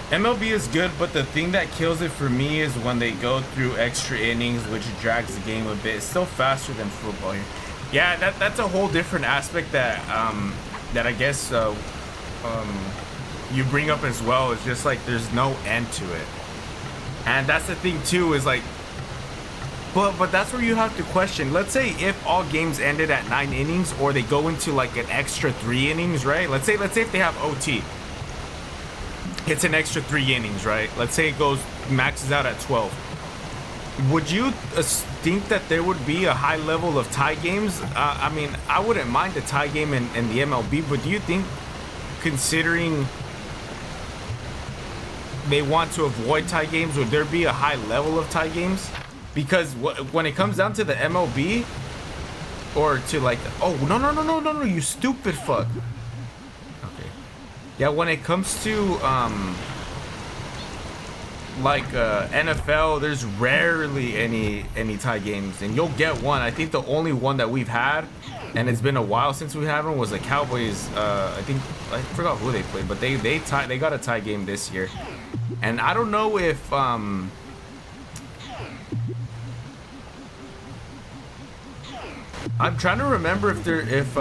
MLB is good, but the thing that kills it for me is when they go through extra innings, which drags the game a bit. It's still faster than football here. Yeah, that's a whole different aspect that that I guess you bring up as well. It's just like there's no end to it, and that's the thing too. Is like, but that's where you have to question. Let's say if all games ended at 9 innings, or they go into like an extra 3 innings, right? Let's say if they have OT. It's an extra 3 innings, right? Let's say it maxes out at 12. Would you think that there would be a high level of tie games? I mean, I wouldn't mind a tie game in the MLB, but do you think, considering they want to avoid tie games, would there be a high level of tie games? Because when it comes down to the MLB, or to like, oh, no, you stupid fuck. Yeah, when it comes to NFL, there's rarely any tie games, and you'll get one. I think the only one that we've had, and it's been a while since we had one, was the Cowboys. I forgot who they played, but they got a tie game this year, and I don't know if I'm trying to remember if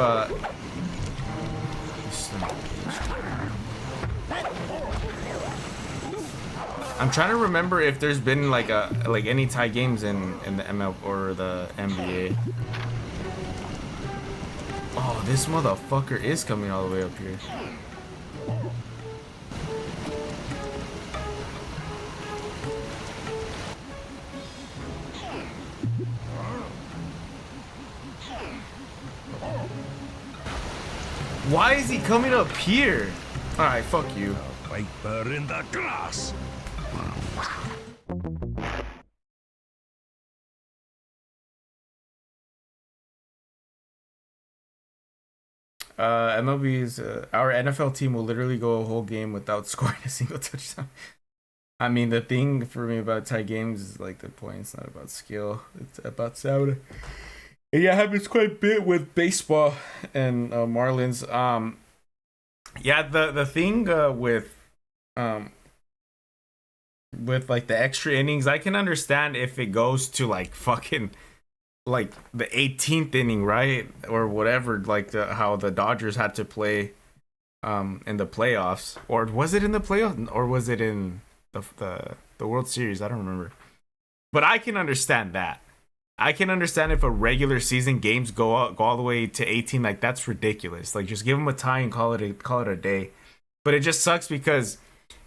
I'm trying to remember if there's been like any tie games in the ML or the NBA. Oh, this motherfucker is coming all the way up here. Why is he coming up here? All right, fuck you. Viper in the grass. MLB's our NFL team will literally go a whole game without scoring a single touchdown. I mean, the thing for me about tie games is like the point's not about skill; it's about sound. And yeah, it happens quite a bit with baseball and Marlins. Yeah, the thing with like the extra innings, I can understand if it goes to like fucking like the 18th inning, right, or whatever, like how the Dodgers had to play in the playoffs, or was it in the playoffs, or was it in the World Series? I don't remember, but I can understand that. I can understand if a regular season games go all the way to 18, like that's ridiculous. Like just give them a tie and call it a day. But it just sucks because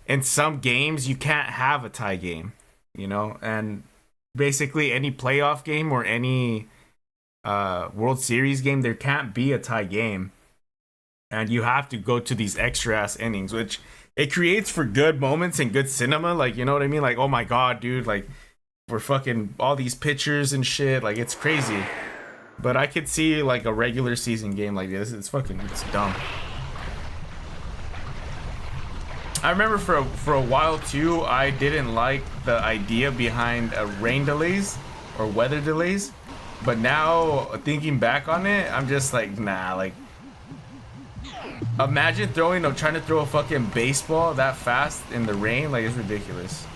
in some games you can't have a tie game, you know, and basically any playoff game or any World Series game, there can't be a tie game, and you have to go to these extra ass innings, which it creates for good moments and good cinema, like, you know what I mean, like, oh my god, dude, like we're fucking all these pictures and shit, like it's crazy. But I could see like a regular season game like this, it's dumb. I remember for a while too, I didn't like the idea behind rain delays or weather delays, but now thinking back on it, I'm just like, nah. Like, imagine trying to throw a fucking baseball that fast in the rain. Like, it's ridiculous.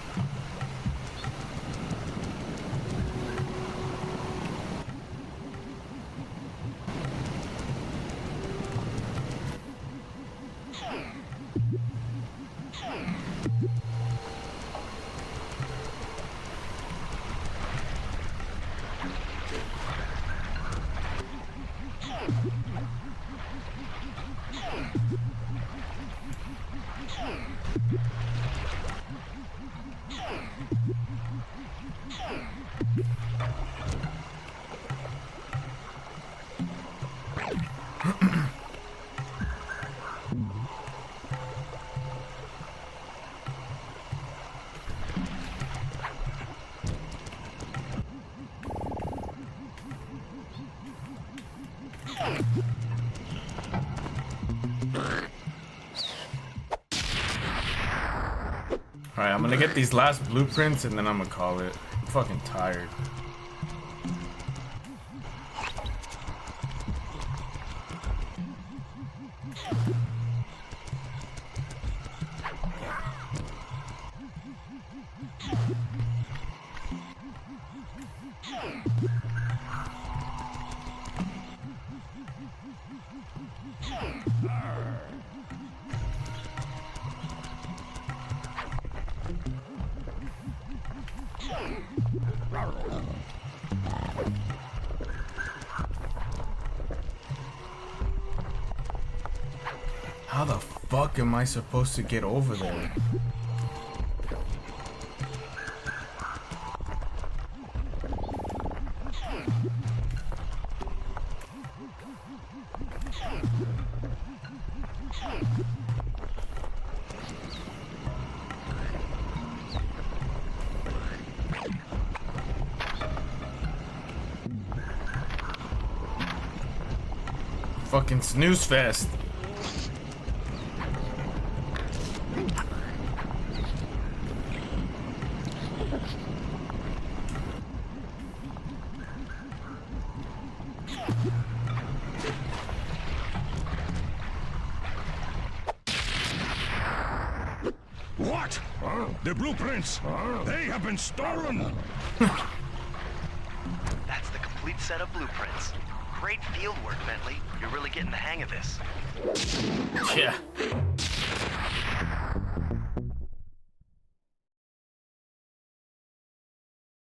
Alright, I'm gonna get these last blueprints and then I'm gonna call it. I'm fucking tired. How the fuck am I supposed to get over there? Fucking snooze fest. What? The blueprints! They have been stolen! That's the complete set of blueprints. Great field work, Bentley. You're really getting the hang of this. Yeah.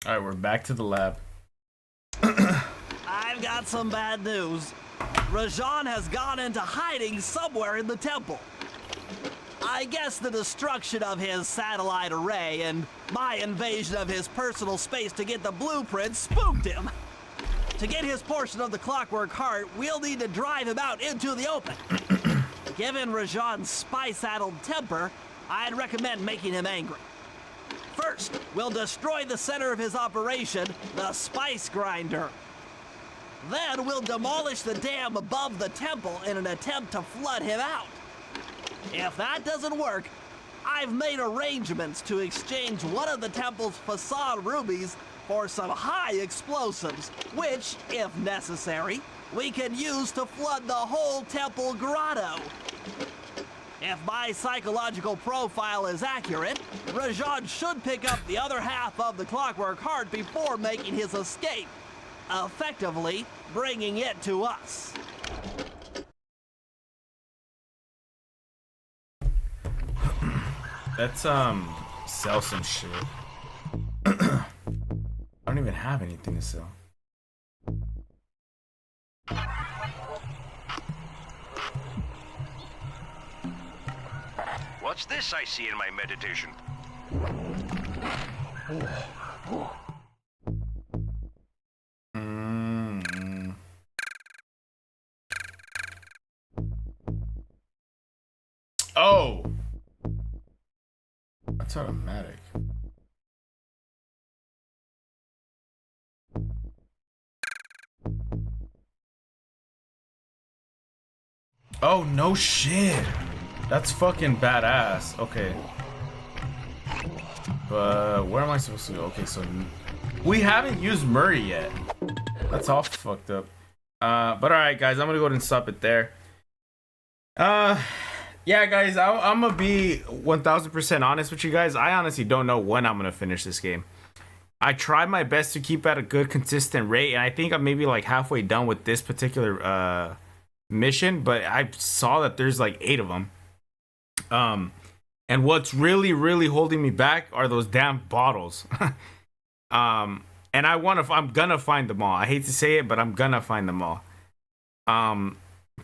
Alright, we're back to the lab. I've got some bad news. Rajan has gone into hiding somewhere in the temple. I guess the destruction of his satellite array and my invasion of his personal space to get the blueprints spooked him. To get his portion of the Clockwork Heart, we'll need to drive him out into the open. Given Rajan's spy-saddled temper, I'd recommend making him angry. First, we'll destroy the center of his operation, the spice grinder. Then we'll demolish the dam above the temple in an attempt to flood him out. If that doesn't work, I've made arrangements to exchange one of the temple's facade rubies for some high explosives, which, if necessary, we can use to flood the whole temple grotto. If my psychological profile is accurate, Rajan should pick up the other half of the Clockwork Heart before making his escape, effectively bringing it to us. Let's sell some shit. I don't even have anything to sell. What's this I see in my meditation? Oh! That's automatic. Oh, no shit. That's fucking badass. Okay. But where am I supposed to go? Okay, so we haven't used Murray yet. That's all fucked up. But alright, guys, I'm gonna go ahead and stop it there. Yeah, guys, I'm gonna be 1000% honest with you guys. I honestly don't know when I'm gonna finish this game. I try my best to keep at a good, consistent rate, and I think I'm maybe like halfway done with this particular mission. But I saw that there's like 8 of them. And what's really holding me back are those damn bottles. And I'm gonna find them all. I hate to say it, but I'm gonna find them all.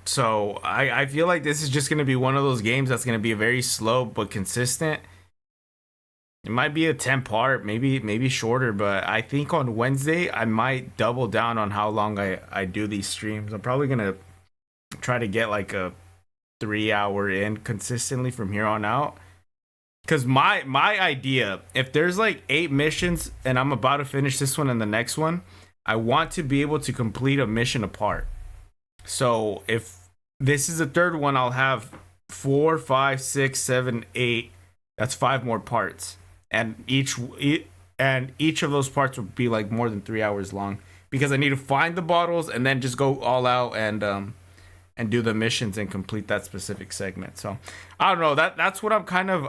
So I feel like this is just gonna be one of those games that's gonna be very slow but consistent. It might be a 10-part, maybe shorter, but I think on Wednesday I might double down on how long I do these streams. I'm probably gonna try to get like a 3-hour in consistently from here on out. Because my idea, if there's like 8 missions and I'm about to finish this one and the next one, I want to be able to complete a mission apart. So if this is the 3rd one, I'll have 4, 5, 6, 7, 8. That's 5 more parts. And each of those parts would be like more than 3 hours long. Because I need to find the bottles and then just go all out and do the missions and complete that specific segment. So I don't know, that's what I'm kind of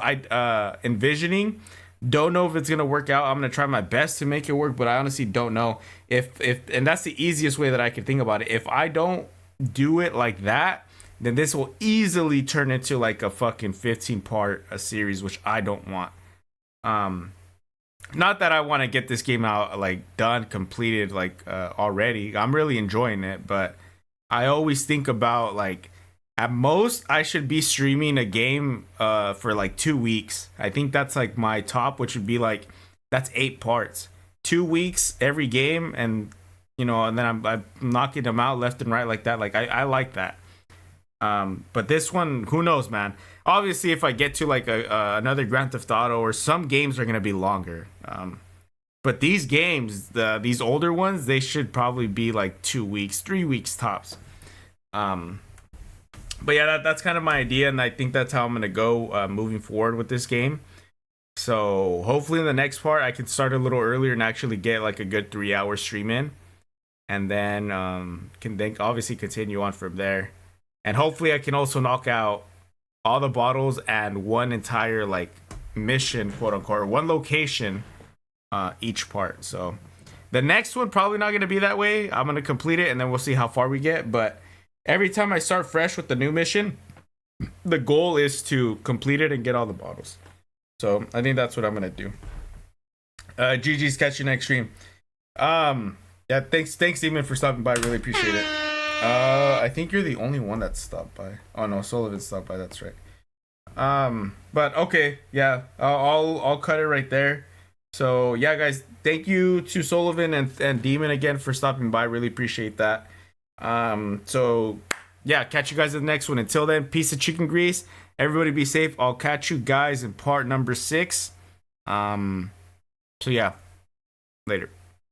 envisioning. Don't know if it's gonna work out. I'm gonna try my best to make it work, but I honestly don't know if and that's the easiest way that I could think about it. If I don't do it like that, then this will easily turn into like a fucking 15-part series, which I don't want. Not that I want to get this game out like done, completed like already. I'm really enjoying it, but I always think about like at most I should be streaming a game for like 2 weeks. I think that's like my top, which would be like that's 8 parts, 2 weeks every game, and you know, and then I'm knocking them out left and right like that. Like I like that. But this one, who knows, man. Obviously, if I get to like another Grand Theft Auto, or some games are gonna be longer. But these games, these older ones, they should probably be like 2 weeks, 3 weeks tops. But yeah, that's kind of my idea, and I think that's how I'm gonna go moving forward with this game. So hopefully in the next part I can start a little earlier and actually get like a good 3-hour stream in, and then can then obviously continue on from there. And hopefully I can also knock out all the bottles and one entire like mission, quote unquote, or one location each part. So the next one probably not gonna be that way. I'm gonna complete it and then we'll see how far we get. But every time I start fresh with the new mission, the goal is to complete it and get all the bottles. So I think that's what I'm gonna do. GG's, catch you next stream. Yeah, thanks Demon for stopping by. Really appreciate it. I think you're the only one that stopped by. Oh no, Sullivan stopped by. That's right. But okay, yeah, I'll cut it right there. So yeah, guys, thank you to Sullivan and Demon again for stopping by. Really appreciate that. So yeah, catch you guys in the next one. Until then, piece of chicken grease. Everybody be safe. I'll catch you guys in part number 6. So yeah, later.